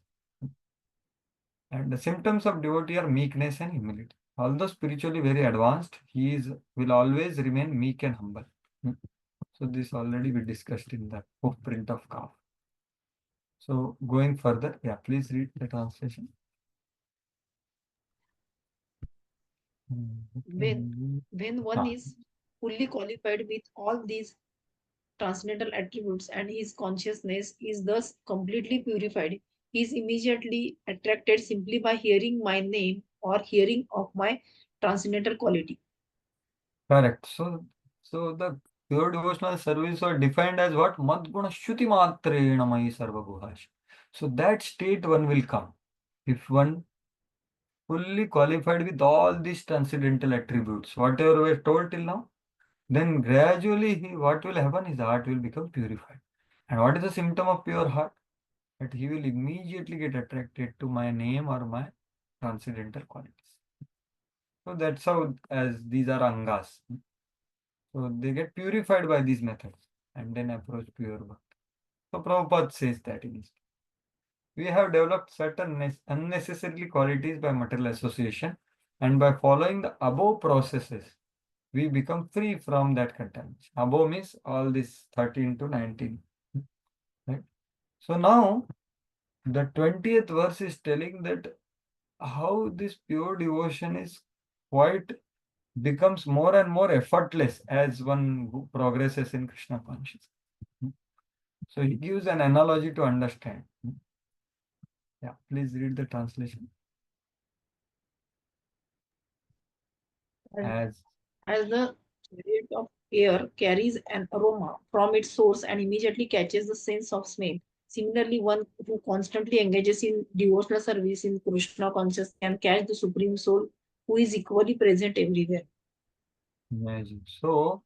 And the symptoms of devotee are meekness and humility. Although spiritually very advanced, will always remain meek and humble. So this already we discussed in the footprint of calf. So going further, yeah, please read the translation. When one is fully qualified with all these transcendental attributes and his consciousness is thus completely purified, he is immediately attracted simply by hearing my name or hearing of my transcendental quality. Correct. So the pure devotional service are defined as what? Madguna Shuti Matrena Mayi Sarva Guhash. So that state one will come if one fully qualified with all these transcendental attributes, whatever we are told till now, then gradually what will happen? His heart will become purified. And what is the symptom of pure heart? That he will immediately get attracted to my name or my transcendental qualities. So that's how, as these are angas. So they get purified by these methods and then approach pure bhakti. So Prabhupada says that in his. We have developed certain unnecessary qualities by material association, and by following the above processes, we become free from that contamination. Above means all this 13 to 19. Right? So now the 20th verse is telling that how this pure devotion is quite becomes more and more effortless as one who progresses in Krishna consciousness. So he gives an analogy to understand. Yeah, please read the translation. As the rate of air carries an aroma from its source and immediately catches the sense of smell. Similarly, one who constantly engages in devotional service in Krishna consciousness can catch the Supreme Soul, who is equally present everywhere. Imagine. So,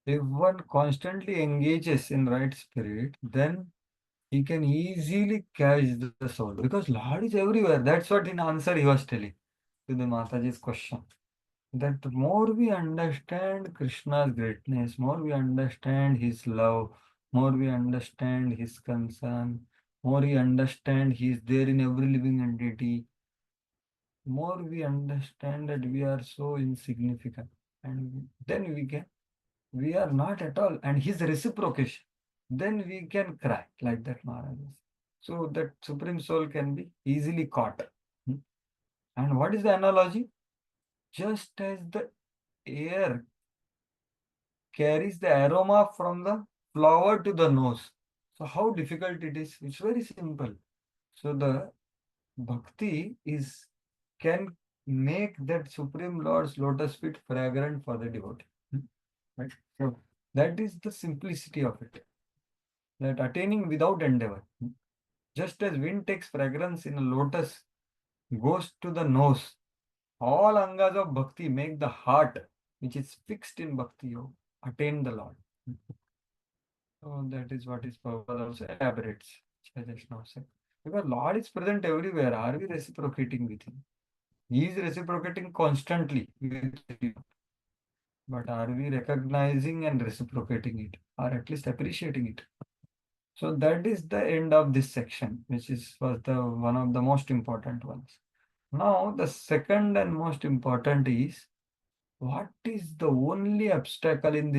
if one constantly engages in right spirit, then he can easily catch the soul because Lord is everywhere. That's what in answer he was telling to the Mataji's question. that more we understand Krishna's greatness, more we understand his love, more we understand his concern, more we understand he is there in every living entity, more we understand that we are so insignificant. And then we are not at all. And his reciprocation, then we can cry like that Maharaj. So that Supreme Soul can be easily caught. And what is the analogy? Just as the air carries the aroma from the flower to the nose. So how difficult it is? It's very simple. So the bhakti can make that Supreme Lord's lotus feet fragrant for the devotee. Right? So that is the simplicity of it. That attaining without endeavor. Just as wind takes fragrance in a lotus, goes to the nose, all angas of bhakti make the heart, which is fixed in bhakti yoga, attain the Lord. So that is what is Prabhupada also elaborates, which I just now said. Because Lord is present everywhere. Are we reciprocating with Him? He is reciprocating constantly with you. But are we recognizing and reciprocating it? Or at least appreciating it? So that is the end of this section, which was the one of the most important ones. Now the second and most important is, what is the only obstacle in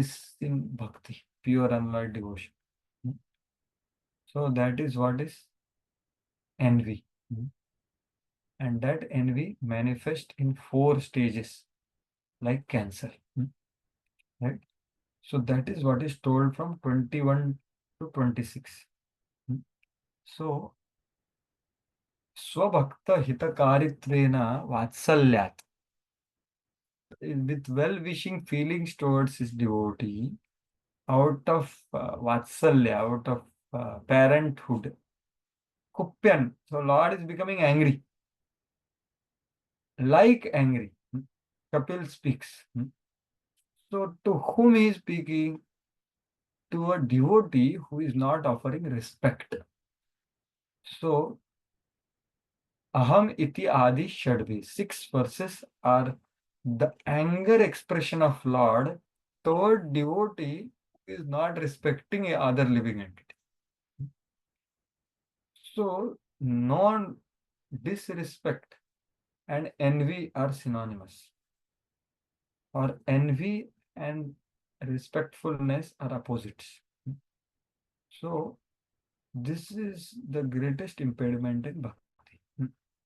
bhakti, pure unalloyed devotion? So that is what is envy. And that envy manifests in 4 stages, like cancer. Right? So that is what is told from 21 to 26. So Swabhakta Hitakarittvena Vatsalyat, with well-wishing feelings towards his devotee, out of Vatsalya, out of parenthood, Kupyan. So Lord is becoming angry. Like angry. Kapil speaks. So to whom he is speaking? To a devotee who is not offering respect. So Aham iti adi shadvi. 6 verses are the anger expression of Lord toward devotee who is not respecting a other living entity. So non-disrespect and envy are synonymous. Or envy and respectfulness are opposites. So this is the greatest impediment in bhakti.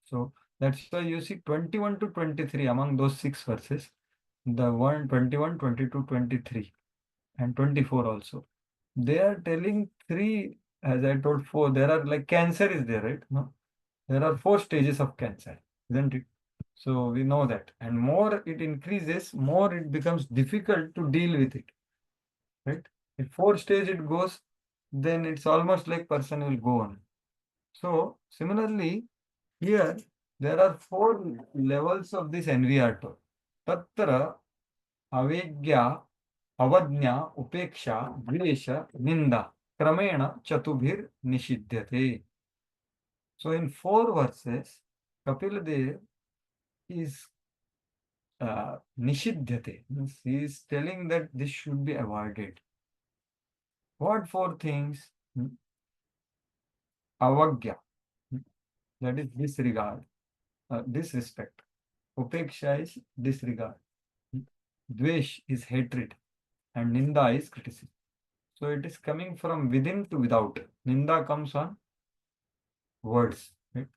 So that's why you see 21 to 23 among those 6 verses, the 21, 22, 23 and 24 also. They are telling 3, as I told 4, there are like cancer is there, right? No, there are 4 stages of cancer, isn't it? So we know that, and more it increases, more it becomes difficult to deal with it, right? If 4 stage it goes, then it's almost like person will go on. So similarly, here there are 4 levels of this envy are told. Tatra avegya, avadnya, upeksha, dvesha, ninda, kramena, chatubhir, nishidhyate. So in 4 verses, Kapil Dev is nishidhyate, means he is telling that this should be avoided. What 4 things? Avagya, that is disregard, disrespect. Upeksha is disregard. Dvesh is hatred. And ninda is criticism. So it is coming from within to without. Ninda comes on words. Right?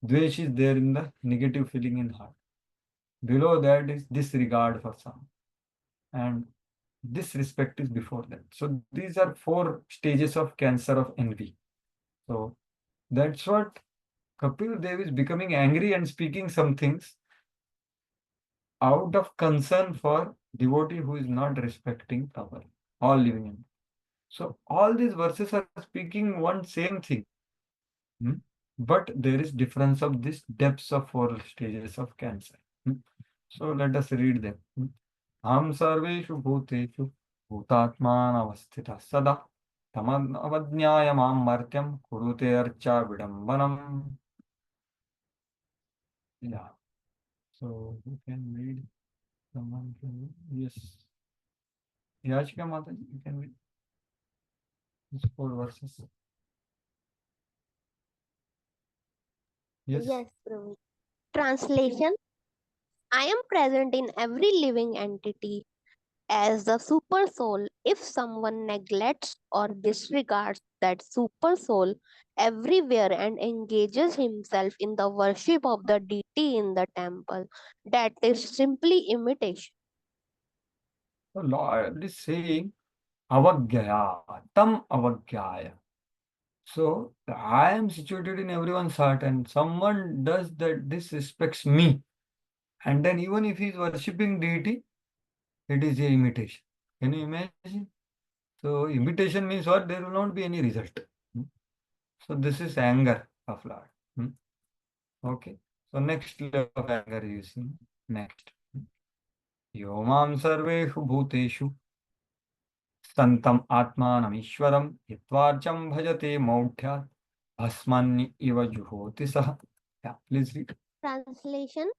Dvesh is there in the negative feeling in heart. Below that is disregard for some. And disrespect is before that. So these are 4 stages of cancer of envy. So that's what Kapil Dev is becoming angry and speaking some things out of concern for devotee who is not respecting properly, all living in. So all these verses are speaking one same thing. But there is difference of this depths of 4 stages of cancer. So let us read them. Ham sarveshu bhuteshu bhutatman avasthita sada tamadnyaya mam martyam kurute archa vidambanam. Yeah. So you can read. Someone can, yes. Yashika Mataji, you can read these 4 verses. Yes. Yes, Prabhu. Translation: I am present in every living entity as the super soul. If someone neglects or disregards that super soul everywhere and engages himself in the worship of the deity in the temple, that is simply imitation. So Lord is saying, Avagyaya, tam avagyaya. So I am situated in everyone's heart, and someone does that disrespects me. And then even if he is worshipping deity, it is a imitation. Can you imagine? So imitation means what? There will not be any result. Hmm. So this is anger of Lord. Hmm. Okay. So next level of anger you see. Next. Yomam sarveshu bhuteshu santam atmanamishwaram yatvarcham bhajate maudhyat bhasmani iva juhoti saha. Yeah, please read. Translation: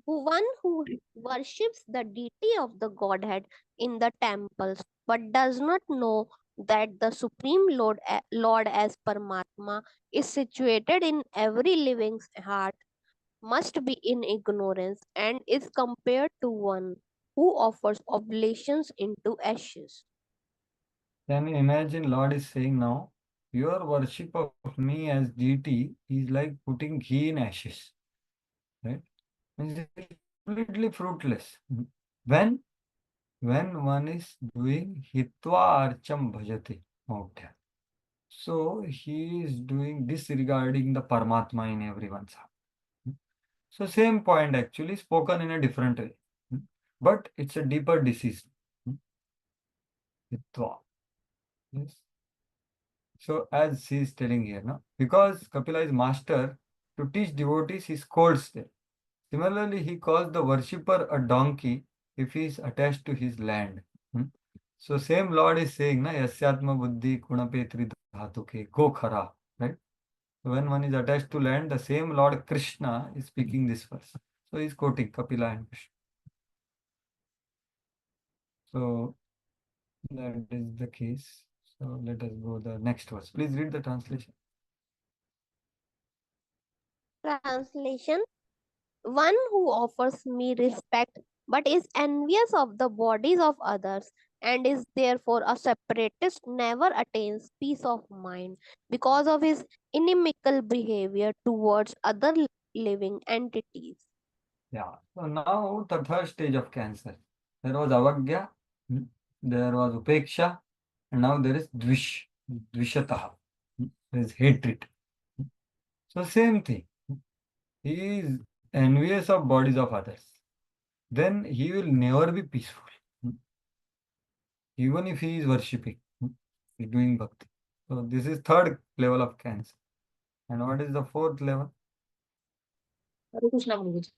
one who worships the deity of the Godhead in the temples but does not know that the Supreme Lord as Paramatma is situated in every living heart must be in ignorance and is compared to one who offers oblations into ashes. Can you imagine Lord is saying now, your worship of me as deity is like putting ghee in ashes. Right? Means it is completely fruitless. When one is doing hitva archam bhajate maudhya. So he is doing disregarding the Paramatma in everyone's heart. So same point actually spoken in a different way. But it's a deeper disease. Hitva. Yes. So as he is telling here, no? Because Kapila is master to teach devotees, he scolds them. Similarly, he calls the worshipper a donkey if he is attached to his land. Hmm? So same Lord is saying, na yasyatma buddhi kunapetri dhatuke go khara, right? So when one is attached to land, the same Lord Krishna is speaking this verse. So he is quoting Kapila and Krishna. So that is the case. So let us go the next verse. Please read the translation. Translation: one who offers me respect but is envious of the bodies of others and is therefore a separatist never attains peace of mind because of his inimical behavior towards other living entities. Yeah. So now the third stage of cancer. There was avagya, there was upeksha, and now there is dvishataha. There is hatred. So same thing. He is envious of bodies of others. Then he will never be peaceful. Even if he is worshipping, doing bhakti. So this is third level of cancer. And what is the fourth level? Hare Krishna Prabhuji.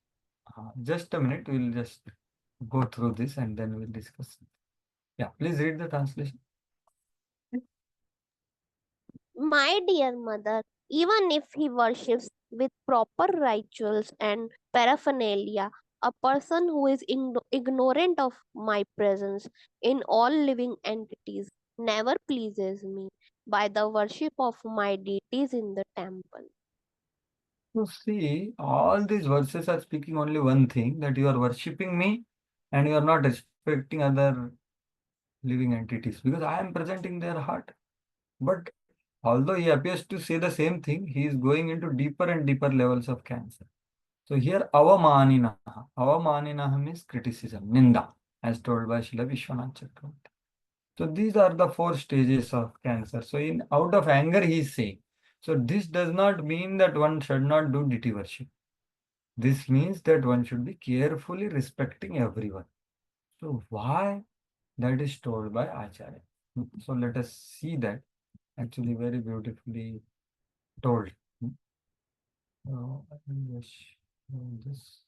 Just a minute, we'll just go through this and then we'll discuss. Yeah, please read the translation. My dear mother, even if he worships with proper rituals and paraphernalia, a person who is ignorant of my presence in all living entities never pleases me by the worship of my deities in the temple. So see, all these verses are speaking only one thing, that you are worshipping me and you are not respecting other living entities because I am present in their heart. But although he appears to say the same thing, he is going into deeper and deeper levels of cancer. So here, avamaninaha means criticism, ninda, as told by Srila Vishwanath Chakravarti. So these are the 4 stages of cancer. So in out of anger, he is saying. So this does not mean that one should not do deity worship. This means that one should be carefully respecting everyone. So why? That is told by Acharya. So let us see that actually very beautifully told. So I will just show this.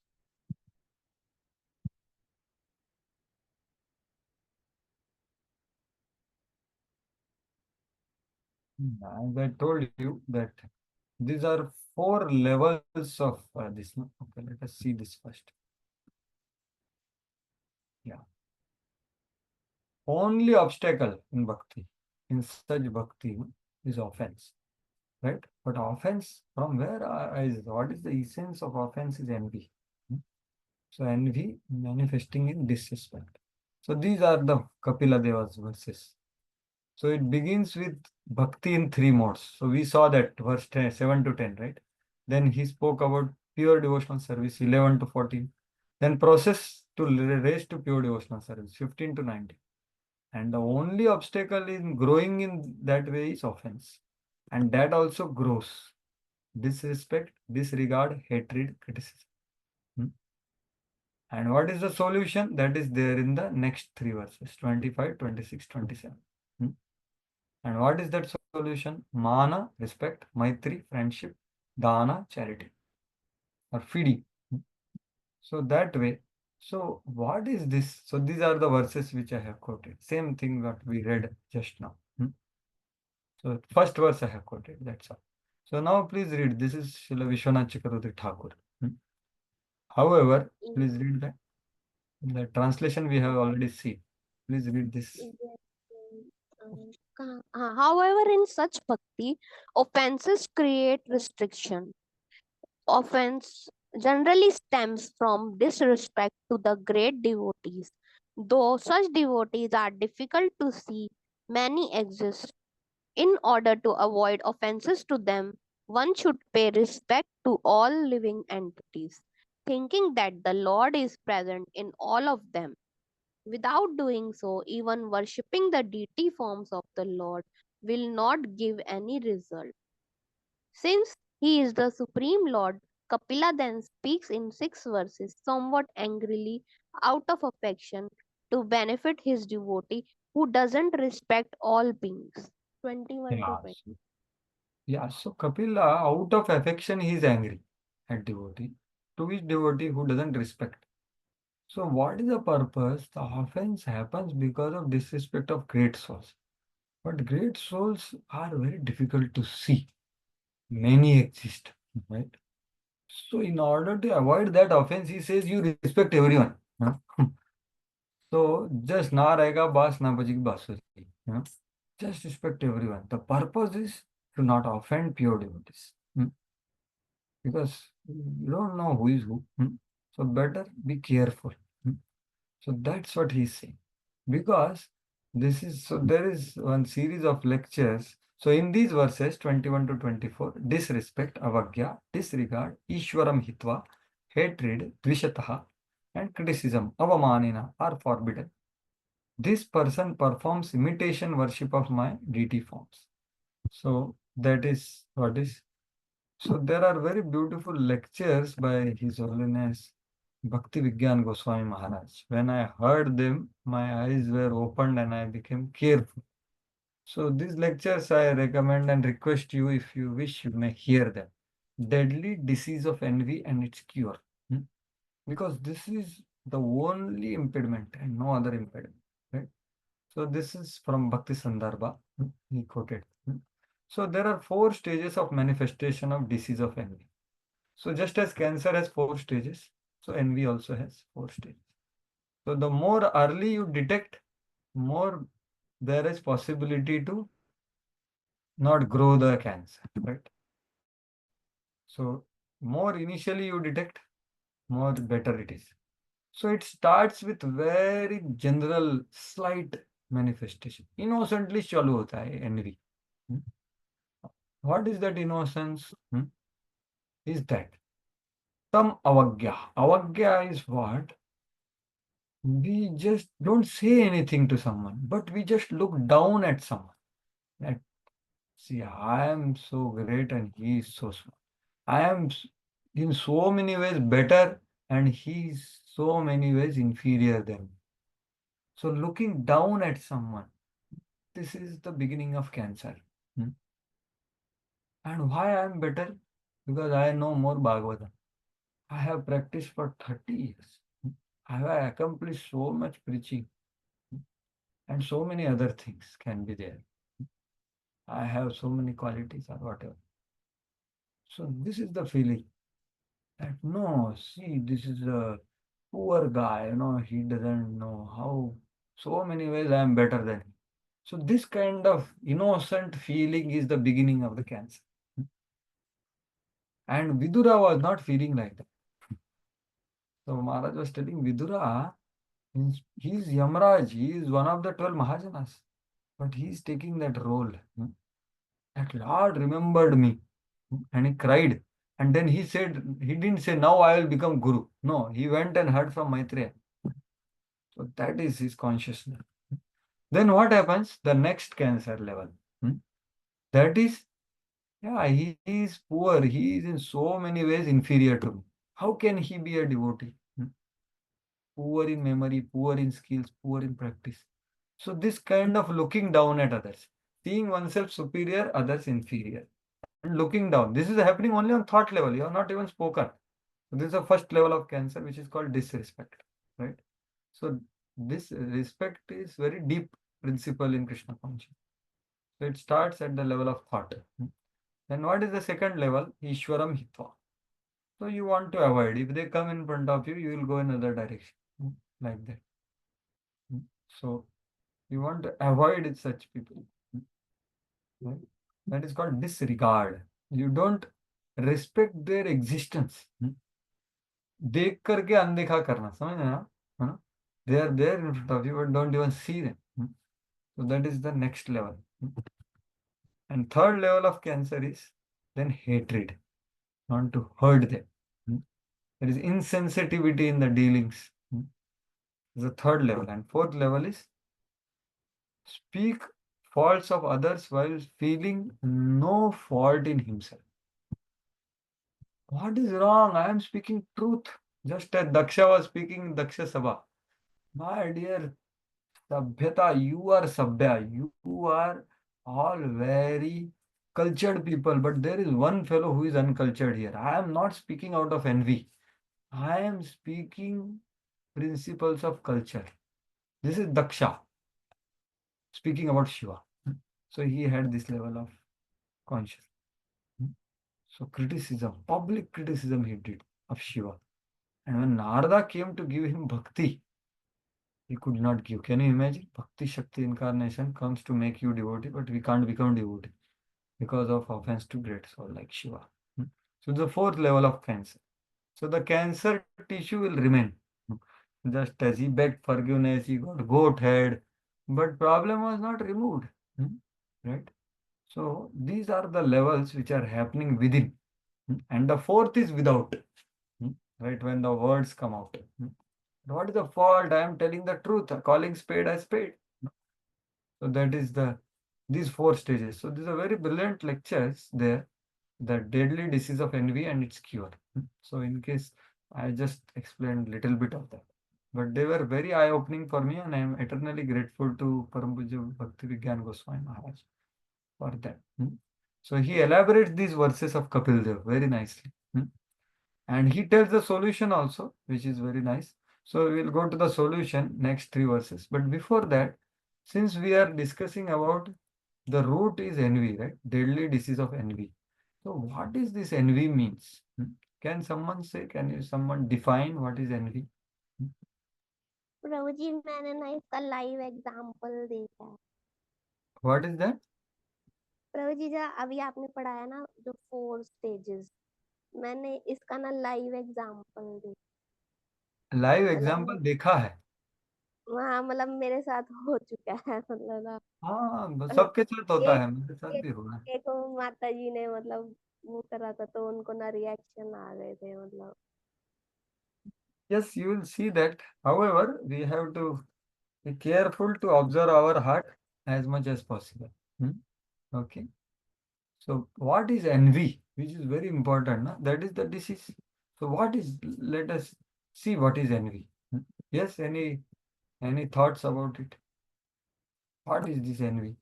As I told you that these are 4 levels of this. Okay, let us see this first. Yeah. Only obstacle in bhakti, in such bhakti, is offense. Right? But offense, from where arises? What is the essence of offense? Is envy. So envy manifesting in disrespect. So these are the Kapila Deva's verses. So it begins with bhakti in three modes. So we saw that verse 10, 7 to 10, right? Then he spoke about pure devotional service, 11 to 14. Then process to raise to pure devotional service, 15 to 19. And the only obstacle in growing in that way is offense. And that also grows. Disrespect, disregard, hatred, criticism. And what is the solution? That is there in the next three verses, 25, 26, 27. And what is that solution? Mana, respect, Maitri, friendship, Dana, charity, or feeding. So that way. So what is this? So these are the verses which I have quoted. Same thing that we read just now. So first verse I have quoted, that's all. So now please read. This is Srila Vishwanath Chakravarti Thakur. However, please read that. The translation we have already seen. Please read this. However, in such bhakti, offenses create restriction. Offense generally stems from disrespect to the great devotees. Though such devotees are difficult to see, many exist. In order to avoid offenses to them, one should pay respect to all living entities, thinking that the Lord is present in all of them. Without doing so, even worshipping the deity forms of the Lord will not give any result. Since he is the Supreme Lord, Kapila then speaks in 6 verses, somewhat angrily, out of affection, to benefit his devotee who doesn't respect all beings. 21 to 20. So Kapila, out of affection, he is angry at devotee. To which devotee who doesn't respect? So what is the purpose? The offense happens because of disrespect of great souls. But great souls are very difficult to see. Many exist, right? So in order to avoid that offense, he says you respect everyone. So just na rahega bas na bajegi basuri. Just respect everyone. The purpose is to not offend pure devotees. Because you don't know who is who. So better be careful. So that's what he's saying. Because this is, so there is one series of lectures. So in these verses 21 to 24, disrespect, avagya, disregard, ishwaram hitva, hatred, dvishataha, and criticism, avamanina, are forbidden. This person performs imitation worship of my deity forms. So that is what is. So there are very beautiful lectures by His Holiness Bhakti Vigyan Goswami Maharaj. When I heard them, my eyes were opened and I became careful. So these lectures I recommend and request you, if you wish, you may hear them. Deadly disease of envy and its cure. Because this is the only impediment and no other impediment. Right? So this is from Bhakti Sandarbha. He quoted. So there are 4 stages of manifestation of disease of envy. So just as cancer has 4 stages, so envy also has 4 stages. So the more early you detect, more there is possibility to not grow the cancer, right? So more initially you detect, more better it is. So it starts with very general, slight manifestation. Innocently चालू होता है envy. What is that innocence? Is that some avagya. Avagya is what? We just don't say anything to someone, but we just look down at someone. That, see, I am so great and he is so small. I am in so many ways better and he is so many ways inferior than me. So looking down at someone, this is the beginning of cancer. And why I am better? Because I know more Bhagavatam. I have practiced for 30 years. I have accomplished so much preaching. And so many other things can be there. I have so many qualities or whatever. So this is the feeling that no, see, this is poor guy, he doesn't know how, so many ways I am better than him. So this kind of innocent feeling is the beginning of the cancer. And Vidura was not feeling like that. So Maharaj was telling Vidura, he's Yamraj, he is one of the 12 Mahajanas, but he is taking that role. That Lord remembered me. And he cried. And then he didn't say, now I will become Guru. No, he went and heard from Maitreya. So that is his consciousness. Then what happens? The next cancer level. That is, he is poor. He is in so many ways inferior to me. How can he be a devotee? Poor in memory, poor in skills, poor in practice. So this kind of looking down at others, seeing oneself superior, others inferior, and looking down. This is happening only on thought level. You have not even spoken. So this is the first level of cancer, which is called disrespect, right? So this respect is very deep principle in Krishna consciousness. So it starts at the level of thought. Then what is the second level? Ishwaram Hitva. So you want to avoid. If they come in front of you, you will go in another direction. Like that. So you want to avoid such people. Right? That is called disregard. You don't respect their existence. देख करके अनदेखा करना, समझ ना, है ना? They are there in front of you, but don't even see them. So that is the next level. And third level of cancer is then hatred. Want to hurt them. There is insensitivity in the dealings. The third level. And fourth level is speak faults of others while feeling no fault in himself. What is wrong? I am speaking truth. Just as Daksha was speaking in Daksha Sabha. My dear Sabhyata, you are Sabhya. You are all very cultured people, but there is one fellow who is uncultured here. I am not speaking out of envy. I am speaking principles of culture. This is Daksha speaking about Shiva. So he had this level of consciousness. So criticism, public criticism he did of Shiva. And when Narada came to give him bhakti, he could not give. Can you imagine? Bhakti Shakti incarnation comes to make you devotee, but we can't become devotee because of offense to great soul like Shiva. So the fourth level of cancer. So the cancer tissue will remain. Just as he begged forgiveness, he got goat head, but problem was not removed. Right? So these are the levels which are happening within. And the fourth is without. Right? When the words come out. What is the fault? I am telling the truth. Calling spade as spade. So that is these four stages. So these are very brilliant lectures there. The deadly disease of envy and its cure. So in case I just explained little bit of that. But they were very eye-opening for me, and I am eternally grateful to Param Bhakti Vigyan Goswami Maharaj for that. So he elaborates these verses of Kapil Dev very nicely. And he tells the solution also, which is very nice. So we will go to the solution, next three verses. But before that, since we are discussing about the root is envy, right? Deadly disease of envy. So what is this envy means? Can someone say, someone define what is envy? प्रभु जी मैंने ना इसका live example देखा है। What is that? प्रभु जी जो अभी आपने पढ़ाया ना जो 4 स्टेजेस, मैंने इसका ना लाइव एग्जांपल देखा। लाइव मतलब एग्जांपल देखा है? हाँ, मतलब मेरे साथ हो चुका है, मतलब ना हाँ, सबके साथ होता एक है, मेरे साथ एक भी हुआ है. एक माता जी ने मतलब वो करा था तो उनको ना रिएक्शन आ गए थे, मतलब Yes, you will see that. However, we have to be careful to observe our heart as much as possible. Okay. So what is envy? Which is very important. Na? That is the disease. So let us see what is envy. Yes, any thoughts about it? What is this envy?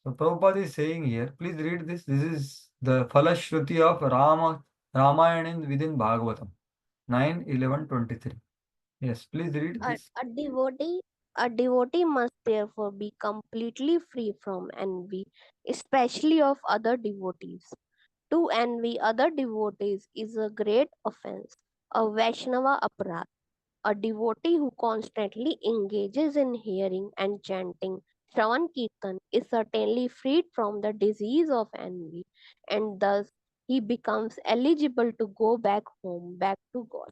So Prabhupada is saying here, please read this. This is the Falashruti of Ramayana within Bhagavatam. 9, 11, 23. Yes, please read this. a devotee must therefore be completely free from envy, especially of other devotees. To envy other devotees is a great offense. a Vaishnava Aparat, a devotee who constantly engages in hearing and chanting Shravan Kirtan is certainly freed from the disease of envy, and thus he becomes eligible to go back home, back to God.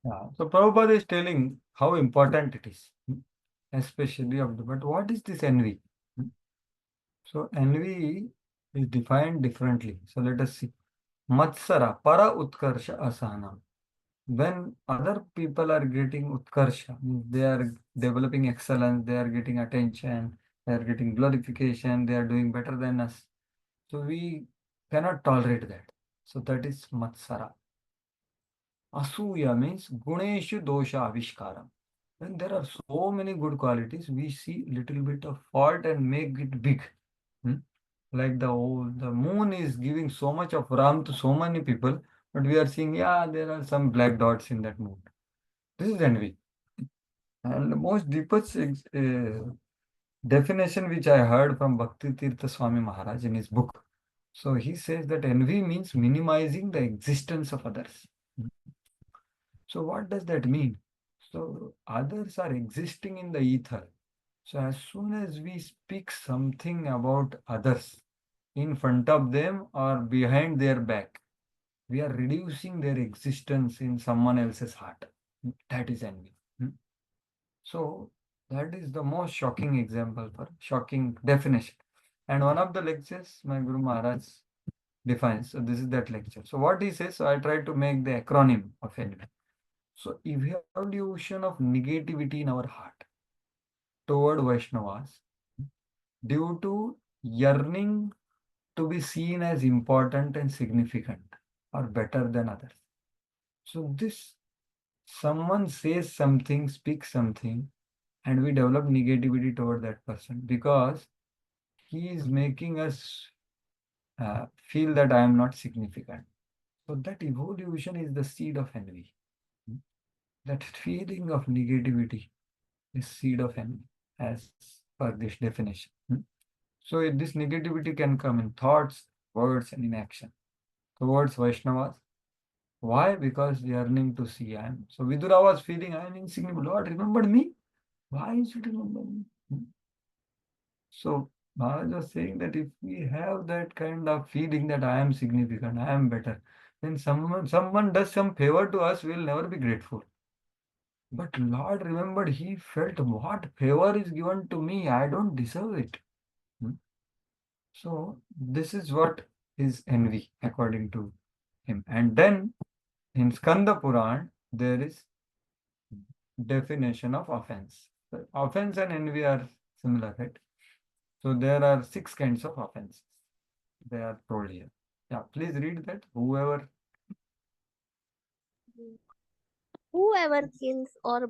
Yeah. So Prabhupada is telling how important it is, especially of the. But what is this envy? So envy is defined differently. So let us see. Matsara, para utkarsha asana. When other people are getting utkarsha, means they are developing excellence, they are getting attention, they are getting glorification, they are doing better than us. So we cannot tolerate that. So that is matsara. Asuya means guneshu dosha avishkaram. When there are so many good qualities, we see little bit of fault and make it big. Like the moon is giving so much of ram to so many people, but we are seeing, yeah, there are some black dots in that moon. This is envy. And the most deepest definition which I heard from Bhakti Tirtha Swami Maharaj in his book. So he says that envy means minimizing the existence of others. So what does that mean? So others are existing in the ether. So as soon as we speak something about others in front of them or behind their back, we are reducing their existence in someone else's heart. That is envy. So that is the most shocking example for shocking definition. And one of the lectures my Guru Maharaj defines. So this is that lecture. So what he says, so I try to make the acronym of envy. So evaluation of negativity in our heart toward Vaishnavas due to yearning to be seen as important and significant or better than others. So this someone says something, speaks something, and we develop negativity toward that person because he is making us feel that I am not significant. So that evolution is the seed of envy. That feeling of negativity is seed of envy as per this definition. So this negativity can come in thoughts, words, and in action. Towards Vaishnavas. Why? Because yearning to see I am. So Vidura was feeling I am insignificant. Lord remembered me. Why you should remember me? So Maharaj was saying that if we have that kind of feeling that I am significant, I am better, then someone does some favor to us, we will never be grateful. But Lord remembered, he felt what favor is given to me, I don't deserve it. So this is what is envy according to him. And then in Skanda Puran, there is definition of offense. So offense and envy are similar, right? So there are 6 kinds of offenses. They are told here. Yeah, please read that. Whoever kills or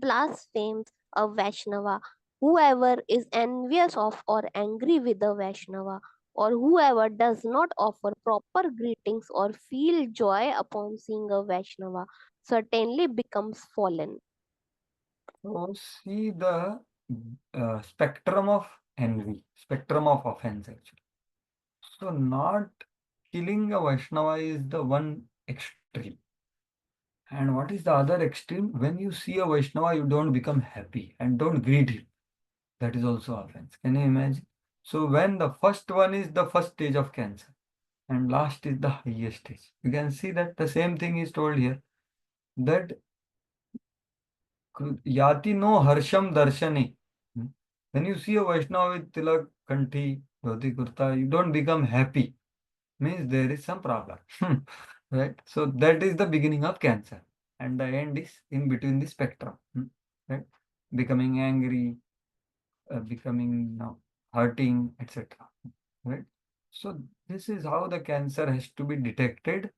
blasphemes a Vaishnava, whoever is envious of or angry with a Vaishnava, or whoever does not offer proper greetings or feel joy upon seeing a Vaishnava, certainly becomes fallen. So see the spectrum of envy, spectrum of offense actually. So not killing a Vaishnava is the one extreme. And what is the other extreme? When you see a Vaishnava, you don't become happy and don't greet him. That is also offense. Can you imagine? So when the first one is the first stage of cancer and last is the highest stage, you can see that the same thing is told here, that yati no harsham darshani. When you see a Vaishnava with tilak, kanthi, dhoti, kurta, you don't become happy. Means there is some problem. Right? So that is the beginning of cancer. And the end is in between the spectrum. Right? Becoming angry, becoming hurting, etc. Right? So this is how the cancer has to be detected.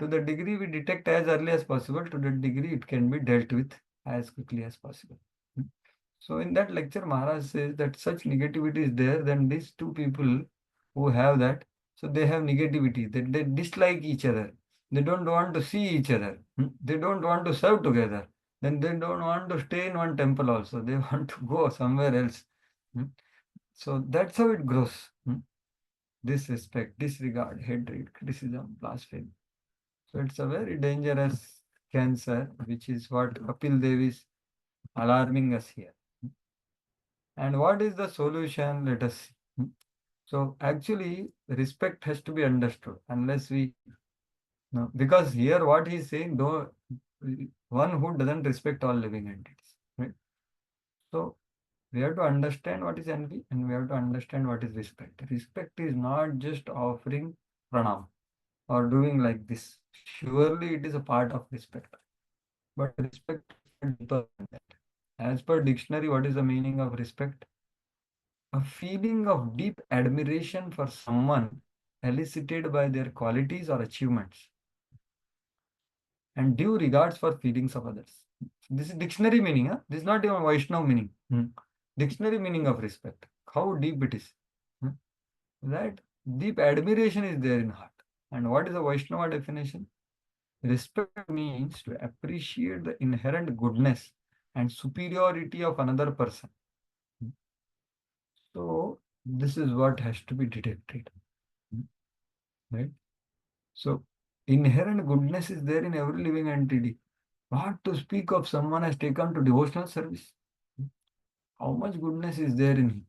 To the degree we detect as early as possible, to the degree it can be dealt with as quickly as possible. So in that lecture, Maharaj says that such negativity is there, then these two people who have that, so they have negativity, that they dislike each other. They don't want to see each other. They don't want to serve together. Then they don't want to stay in one temple also. They want to go somewhere else. So that's how it grows. Disrespect, disregard, hatred, criticism, blasphemy. So it's a very dangerous cancer, which is what Kapil Dev is alarming us here. And what is the solution? Let us see. So actually, respect has to be understood unless we no, because here what he is saying, though one who doesn't respect all living entities, right? So we have to understand what is envy and we have to understand what is respect. Respect is not just offering pranam or doing like this. Surely it is a part of respect, but respect is deeper than that. As per dictionary, what is the meaning of respect? A feeling of deep admiration for someone elicited by their qualities or achievements and due regards for feelings of others. This is dictionary meaning, huh? This is not even Vaishnav meaning. Dictionary meaning of respect. How deep it is. That deep admiration is there in heart. And what is a Vaishnava definition? Respect means to appreciate the inherent goodness and superiority of another person. So this is what has to be detected. Right? So inherent goodness is there in every living entity. What to speak of someone has taken to devotional service? How much goodness is there in him?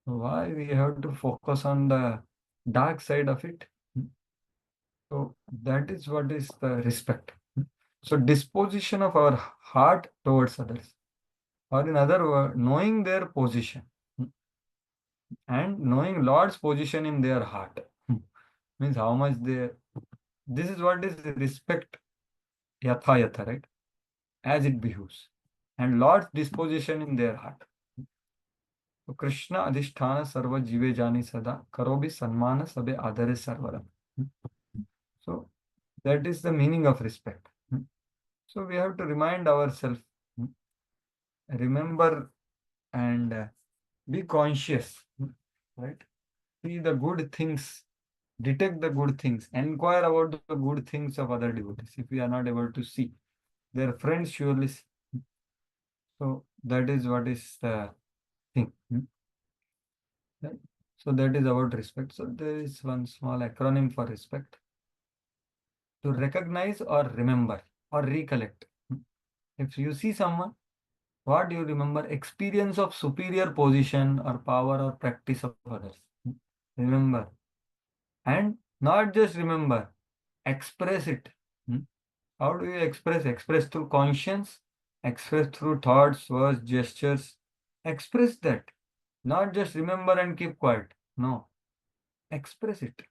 Why we have to focus on the dark side of it? So that is what is the respect. So disposition of our heart towards others, or in other words, knowing their position and knowing Lord's position in their heart means how much they. This is what is respect, yatha yatha, right? As it behooves, and Lord's disposition in their heart. So Krishna adhisthana sarva jive jani sada karobi sanmana sabe adare sarvaram. So that is the meaning of respect. So we have to remind ourselves, remember and be conscious, right? See the good things, detect the good things, inquire about the good things of other devotees. If we are not able to see, their friends surely see. So that is what is the thing. Right? So that is about respect. So there is one small acronym for respect. To recognize or remember or recollect. If you see someone, what do you remember? Experience of superior position or power or practice of others. Remember. And not just remember, express it. How do you express? Express through conscience, express through thoughts, words, gestures. Express that. Not just remember and keep quiet. No. Express it.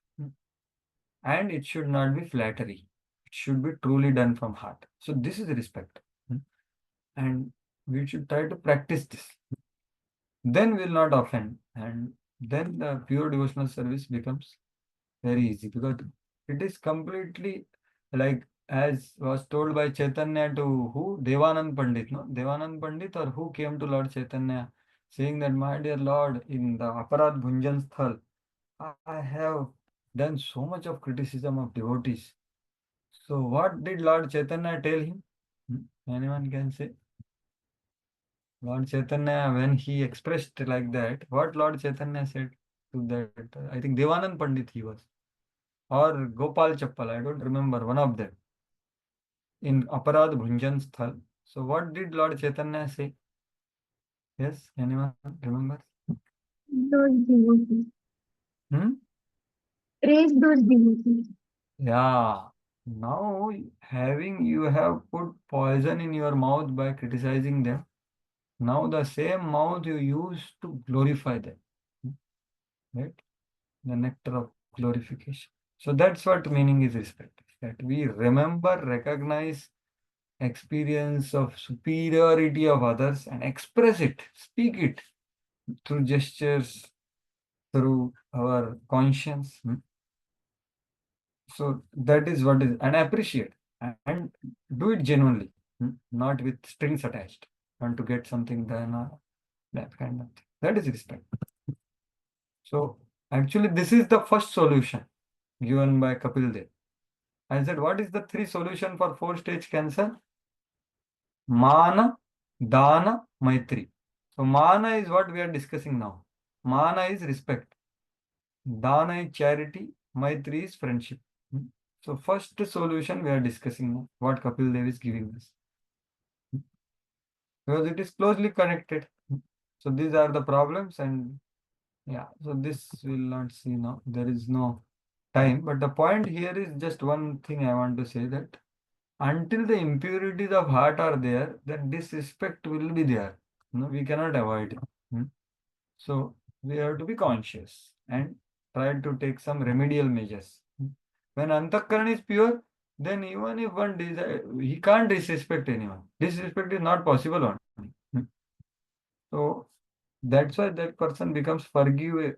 And it should not be flattery. It should be truly done from heart. So this is respect. And we should try to practice this. Then we will not offend. And then the pure devotional service becomes very easy because it is completely like as was told by Chaitanya to who? Devanand Pandit, no? Devanand Pandit or who came to Lord Chaitanya saying that, my dear Lord, in the Aparad Bhunjan Sthal, I have done so much of criticism of devotees. So what did Lord Chaitanya tell him? Anyone can say? Lord Chaitanya, when he expressed like that, what Lord Chaitanya said to that? I think Devanand Pandit he was. Or Gopal Chappal, I don't remember, one of them. In Aparad Bhunjan Sthal. So what did Lord Chaitanya say? Yes, anyone remember? Those devotees. Hmm? Praise those devotees. Yeah. Now you have put poison in your mouth by criticizing them. Now the same mouth you use to glorify them. Right? The nectar of glorification. So that's what meaning is respect. That we remember, recognize experience of superiority of others and express it, speak it through gestures, through our conscience. So that is what is, and appreciate and do it genuinely, not with strings attached, and to get something done or that kind of thing. That is respect. So actually, this is the first solution given by Kapil Dev. I said, what is the three solution for 4-stage cancer? Mana, Dana, Maitri. So Mana is what we are discussing now. Mana is respect. Dana is charity. Maitri is friendship. So first solution we are discussing now, what Kapil Dev is giving us. Because it is closely connected. So these are the problems, and yeah, so this will not see now. There is no time. But the point here is just one thing I want to say, that until the impurities of heart are there, then disrespect will be there. No, we cannot avoid it. So we have to be conscious and try to take some remedial measures. When Antakaran is pure, then even if one desire, he can't disrespect anyone. Disrespect is not possible only. So that's why that person becomes forgivable.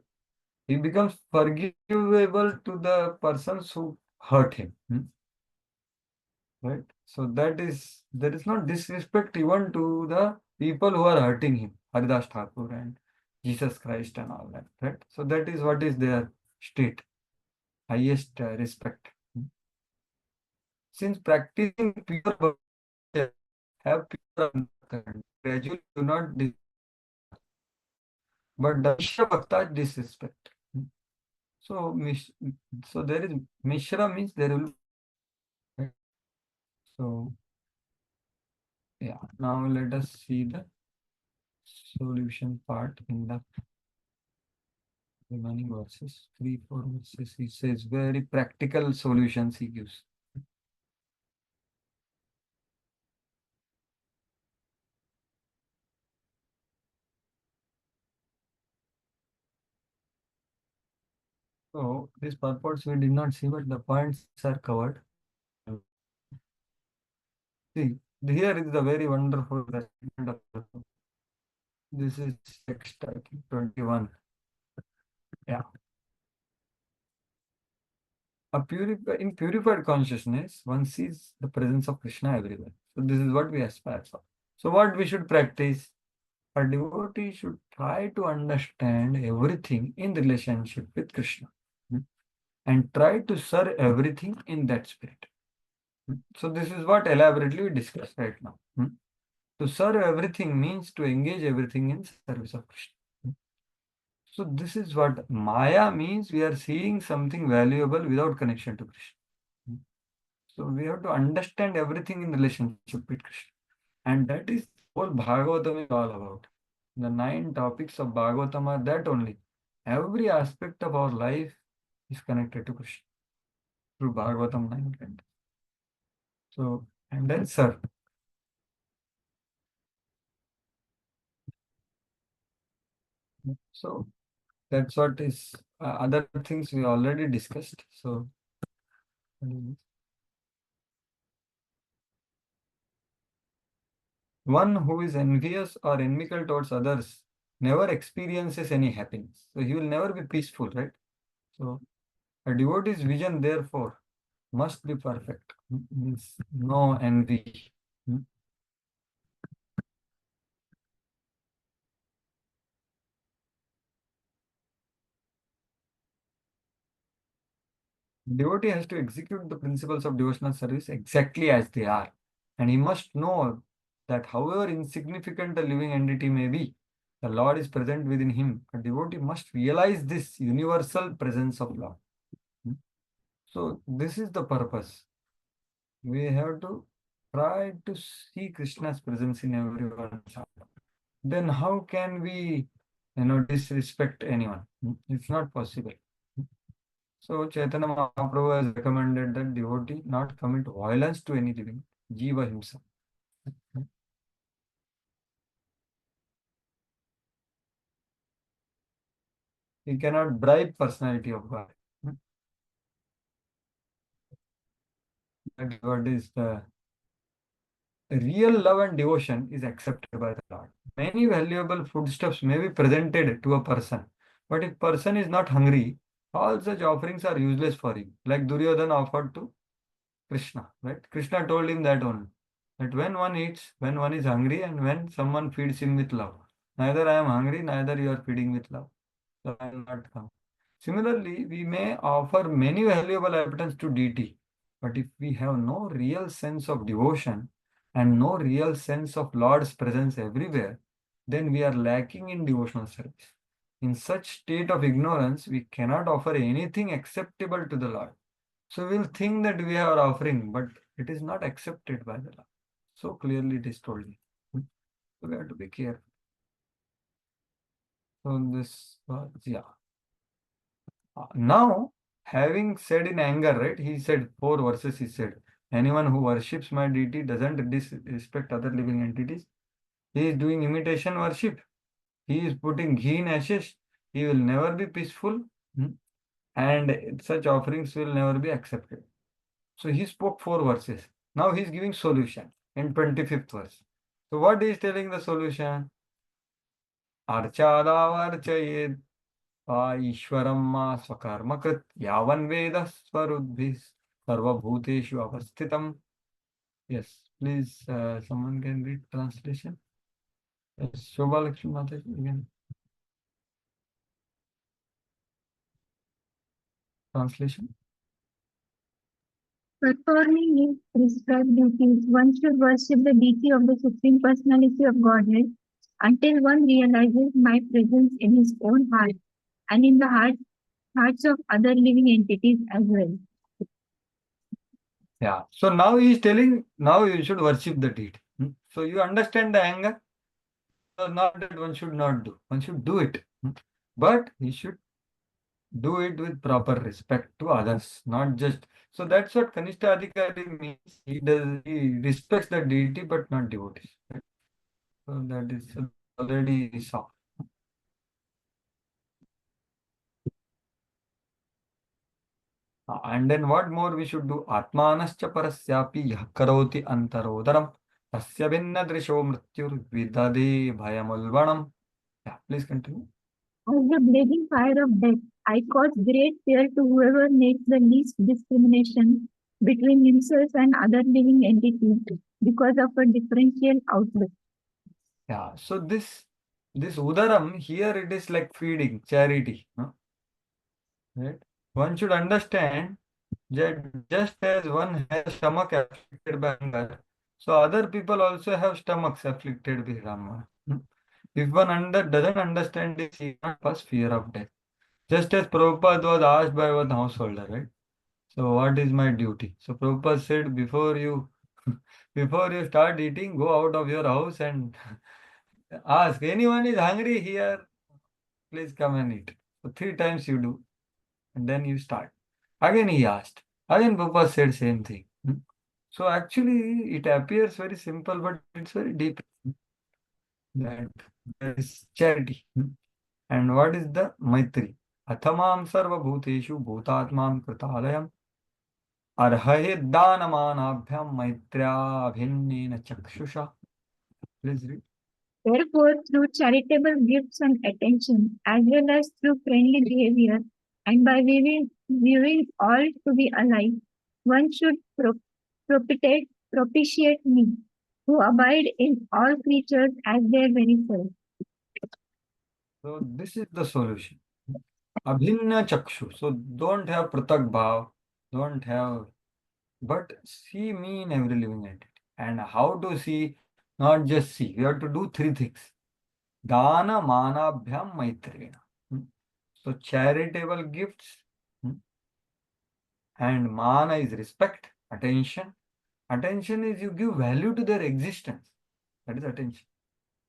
He becomes forgivable to the persons who hurt him. Right? So that is, there is not disrespect even to the people who are hurting him, Haridas Thakur and Jesus Christ and all that. Right? So that is what is their state, highest respect. Since practicing pure bhakti, have pure understanding, gradually do not but the Mishra Bhakta disrespect. So, so there is Mishra means there will. Right? So, yeah. Now let us see the solution part in the remaining verses. 3-4 verses. He says very practical solutions he gives. So these purports we did not see, but the points are covered. See, here is the very wonderful statement of this is text, I think, 21. Yeah. In purified consciousness, one sees the presence of Krishna everywhere. So this is what we aspire for. So what we should practice? A devotee should try to understand everything in relationship with Krishna, and try to serve everything in that spirit. So this is what elaborately we discussed right now. To serve everything means to engage everything in service of Krishna. So this is what Maya means. We are seeing something valuable without connection to Krishna. So we have to understand everything in relationship with Krishna. And that is what Bhagavatam is all about. The 9 topics of Bhagavatam are that only. Every aspect of our life is connected to Krishna through Bhagavatam 9 cantos. So, and then serve. So that's what is other things we already discussed. So one who is envious or inimical towards others never experiences any happiness. So he will never be peaceful, right? So a devotee's vision, therefore, must be perfect. Means no envy. Devotee has to execute the principles of devotional service exactly as they are. And he must know that however insignificant a living entity may be, the Lord is present within him. A devotee must realize this universal presence of Lord. So this is the purpose. We have to try to see Krishna's presence in everyone's heart. Then how can we, disrespect anyone? It's not possible. So Chaitanya Mahaprabhu has recommended that devotee not commit violence to any living, jiva himself. He cannot bribe personality of God. That is what is the real love and devotion is accepted by the Lord. Many valuable foodstuffs may be presented to a person, but if person is not hungry, all such offerings are useless for him. Like Duryodhana offered to Krishna, right? Krishna told him that only. That when one eats, when one is hungry, and when someone feeds him with love. Neither I am hungry, neither you are feeding with love. So I will not come. Similarly, we may offer many valuable items to deity, but if we have no real sense of devotion and no real sense of Lord's presence everywhere, then we are lacking in devotional service. In such state of ignorance, we cannot offer anything acceptable to the Lord. So we'll think that we are offering, but it is not accepted by the Lord. So clearly it is told. So we have to be careful. So this was, yeah. Now, having said in anger, right? He said 4 verses. He said, anyone who worships my deity doesn't disrespect other living entities. He is doing imitation worship. He is putting ghee in ashes. He will never be peaceful, and such offerings will never be accepted. So he spoke 4 verses. Now he is giving solution in 25th verse. So what he is telling the solution? Archadavarchayed ईश्वरं मा स्वकर्मकृत् यावन् वेदः स्वरुद्भिः सर्वभूतेषु अवस्थितम्. Yes, please, someone can read translation. Yes, Shobha Lakshmi Mataji again. Translation. Performing his prescribed duties, one should worship the deity of the Supreme Personality of Godhead until one realizes my presence in his own heart and in the hearts of other living entities as well. Yeah. So now he is telling, now you should worship the deity. So you understand the anger? So not that one should not do. One should do it. But he should do it with proper respect to others, not just. So that's what Kanishta Adhikari means. He respects the deity but not devotees. Right? So that is already we saw. And then what more we should do? Atmanascha parasyapi yah karoti antarodaram tasya bhinna drisho mrityur vidade bhayamulvanam. Yeah, please continue. As the blazing fire of death, I cause great fear to whoever makes the least discrimination between himself and other living entities because of a differential outlook. Yeah, so this udaram here, it is like feeding, charity. Right? One should understand that just as one has stomach afflicted by anger, so other people also have stomachs afflicted by Rama. If one doesn't understand this, he can't pass fear of death. Just as Prabhupada was asked by one householder, right? So what is my duty? So Prabhupada said, before you start eating, go out of your house and ask, anyone is hungry here, please come and eat. So 3 times you do, and then you start. Again he asked. Again Prabhupada said same thing. So actually it appears very simple, but it's very deep. That there is charity. And what is the Maitri? Athamam sarva bhuteshu bhutatmam kritalayam arhaye danamanabhyam maitrya bhinnena chakshusha. Please read. Therefore, through charitable gifts and attention, as well as through friendly behavior, and by viewing all to be alike, one should propitiate me, who abide in all creatures as their very self. So this is the solution. Abhinna chakshu. So don't have pratak bhav, don't have, but see me in every living entity. And how to see? Not just see. We have to do 3 things. Dana manabhyam maitrena. So charitable gifts, and mana is respect, attention. Attention is you give value to their existence. That is attention.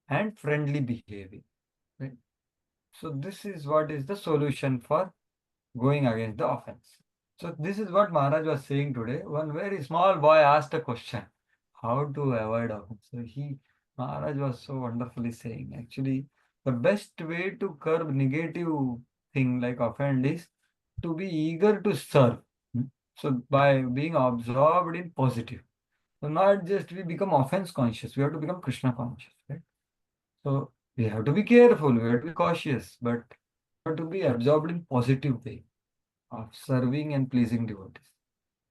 And friendly behavior. Right? So this is what is the solution for going against the offense. So this is what Maharaj was saying today. One very small boy asked a question, how to avoid offense. So Maharaj was so wonderfully saying, actually, the best way to curb negative thing like offend is to be eager to serve. So by being absorbed in positive. So not just we become offense conscious, we have to become Krishna conscious, right? So we have to be careful, we have to be cautious, but we have to be absorbed in positive way of serving and pleasing devotees,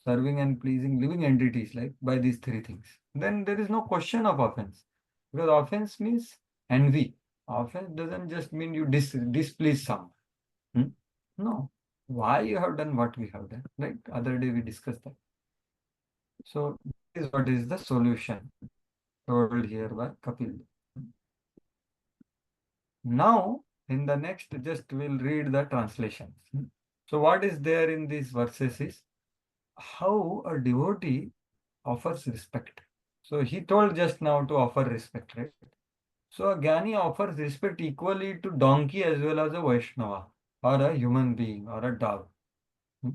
serving and pleasing living entities, like by these 3 things. Then there is no question of offense, because offense means envy. Offense doesn't just mean you displease someone. No, why you have done what we have done, right? Other day we discussed that. So this is what is the solution told here by Kapil. Now, in the next, just we'll read the translations. So what is there in these verses is, how a devotee offers respect. So he told just now to offer respect, right? So a Jnani offers respect equally to donkey as well as a Vaishnava or a human being or a dog. Hmm?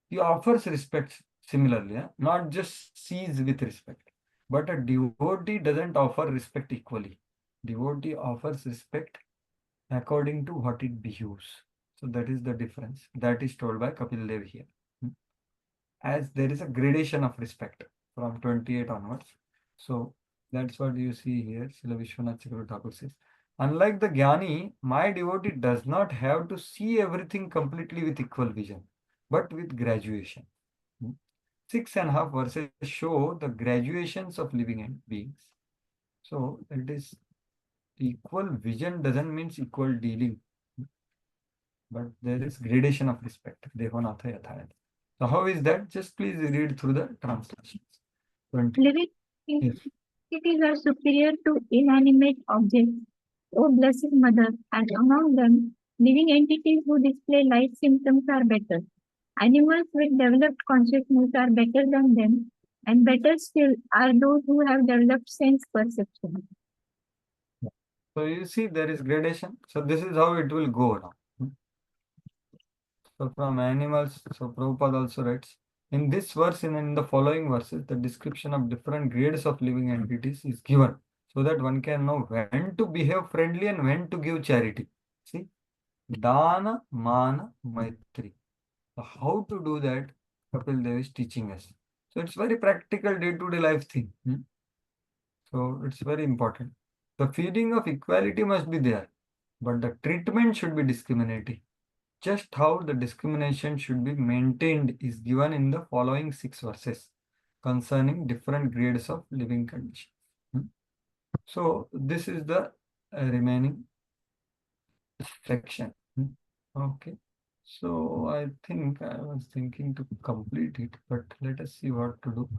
He offers respect similarly, not just sees with respect. But a devotee doesn't offer respect equally. Devotee offers respect according to what it behoves. So that is the difference. That is told by Kapil Dev here. Hmm? As there is a gradation of respect from 28 onwards. So that's what you see here. Srila Vishwanath Chakravarti Thakur says, unlike the Jnani, my devotee does not have to see everything completely with equal vision, but with graduation. 6.5 verses show the graduations of living beings. So it is equal vision doesn't mean equal dealing, but there is gradation of respect. Devonatha yathayat. So how is that? Just please read through the translations. 20. Living Yes. entities are superior to inanimate objects, O Blessed Mother, and among them, living entities who display life symptoms are better. Animals with developed consciousness are better than them, and better still are those who have developed sense perception. So you see there is gradation. So this is how it will go now. So from animals, so Prabhupada also writes, in this verse and in the following verses, the description of different grades of living entities is given so that one can know when to behave friendly and when to give charity. See, Dana, Mana, Maitri. So how to do that, Kapil Dev is teaching us. So it's very practical day-to-day life thing. So it's very important. The feeling of equality must be there, but the treatment should be discriminating. Just how the discrimination should be maintained is given in the following 6 verses concerning different grades of living condition. So this is the remaining section. Okay. So I think I was thinking to complete it, but let us see what to do.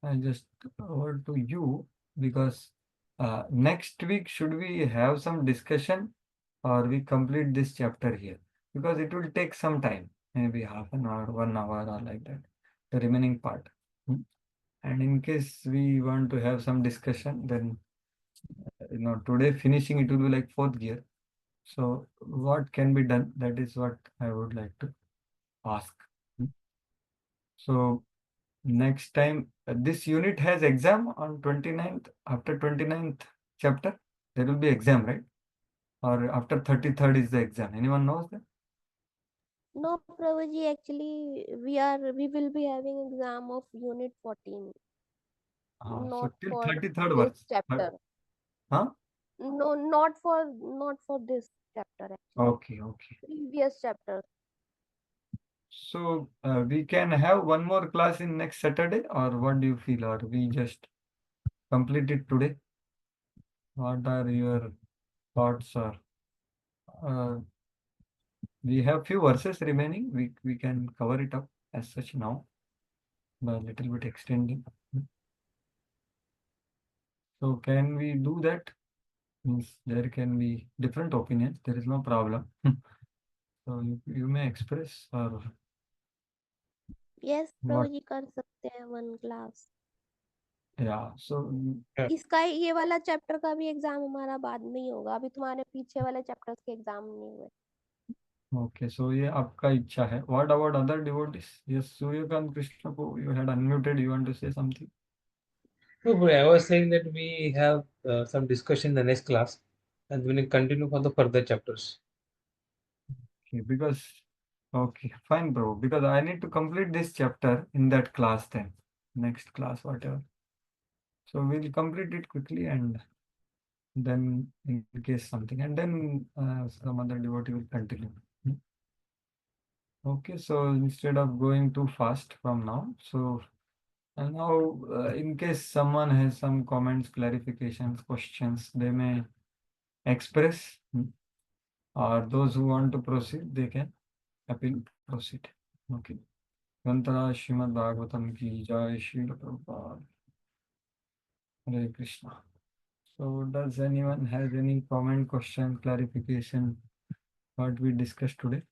I just over to you because next week should we have some discussion or we complete this chapter here? Because it will take some time, maybe half an hour, 1 hour or like that, the remaining part. And in case we want to have some discussion, then today finishing it will be like 4th gear. So what can be done? That is what I would like to ask. So next time, this unit has exam on 29th. After 29th chapter, there will be exam, right? Or after 33rd is the exam. Anyone knows that? No, Prabhuji, actually, we will be having exam of unit 14, So not till for 33rd this verse. chapter. Huh? No, not for this chapter actually. Okay, okay. Previous chapter. So we can have one more class in next Saturday, or what do you feel? Or we just complete it today? What are your thoughts? Or we have few verses remaining. We can cover it up as such now, by a little bit extending. So can we do that? Means there can be different opinions. There is no problem. So you may express or Yes, what? Prabhuji कर सकते हैं one class. Yeah. So इसका ये वाला chapter का भी exam हमारा बाद में ही होगा. अभी तुम्हारे पीछे वाले चैप्टर्स के एग्जाम नहीं हुए. okay. So ये आपका इच्छा है. What about other devotees? Yes, Suryakant Krishna, you had unmuted. You want to say something? No, but I was saying that we have some discussion in the next class and we will continue for the further chapters. Okay, because okay, fine, bro. Because I need to complete this chapter in that class then. Next class, whatever. So we'll complete it quickly and then in case something, and then some other devotee will continue. Okay, so instead of going too fast from now, so and now in case someone has some comments, clarifications, questions, they may express, or those who want to proceed, they can appeal proceed. Okay. Gantara Srimad Bhagavatam ki Jai, Srila Prabhupada. Hare Krishna. So does anyone has any comment, question, clarification, what we discussed today?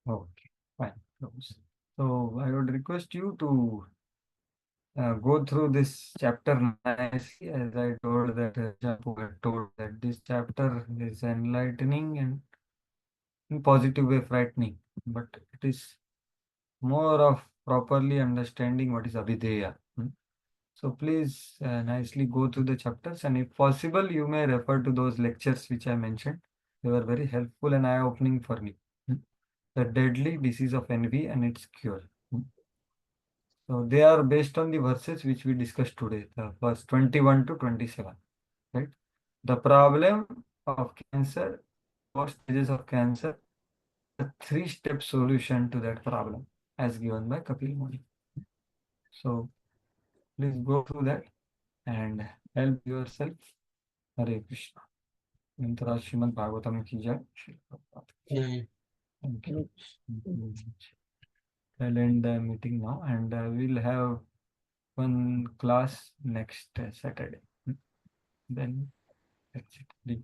Okay, fine. So I would request you to go through this chapter nicely, as I told that Japu had told that this chapter is enlightening and in positive way frightening, but it is more of properly understanding what is Abhideya. So please nicely go through the chapters, and if possible, you may refer to those lectures which I mentioned. They were very helpful and eye-opening for me. The deadly disease of envy and its cure. So they are based on the verses which we discussed today, the verse 21 to 27. Right? The problem of cancer, 4 stages of cancer, a 3-step solution to that problem, as given by Kapil Muni. So please go through that and help yourself. Hare Krishna. Mantra Srimad Bhagavatam ki jai. Shri Prabhupada. Thank you. I'll end the meeting now, and we'll have one class next Saturday. Then that's it.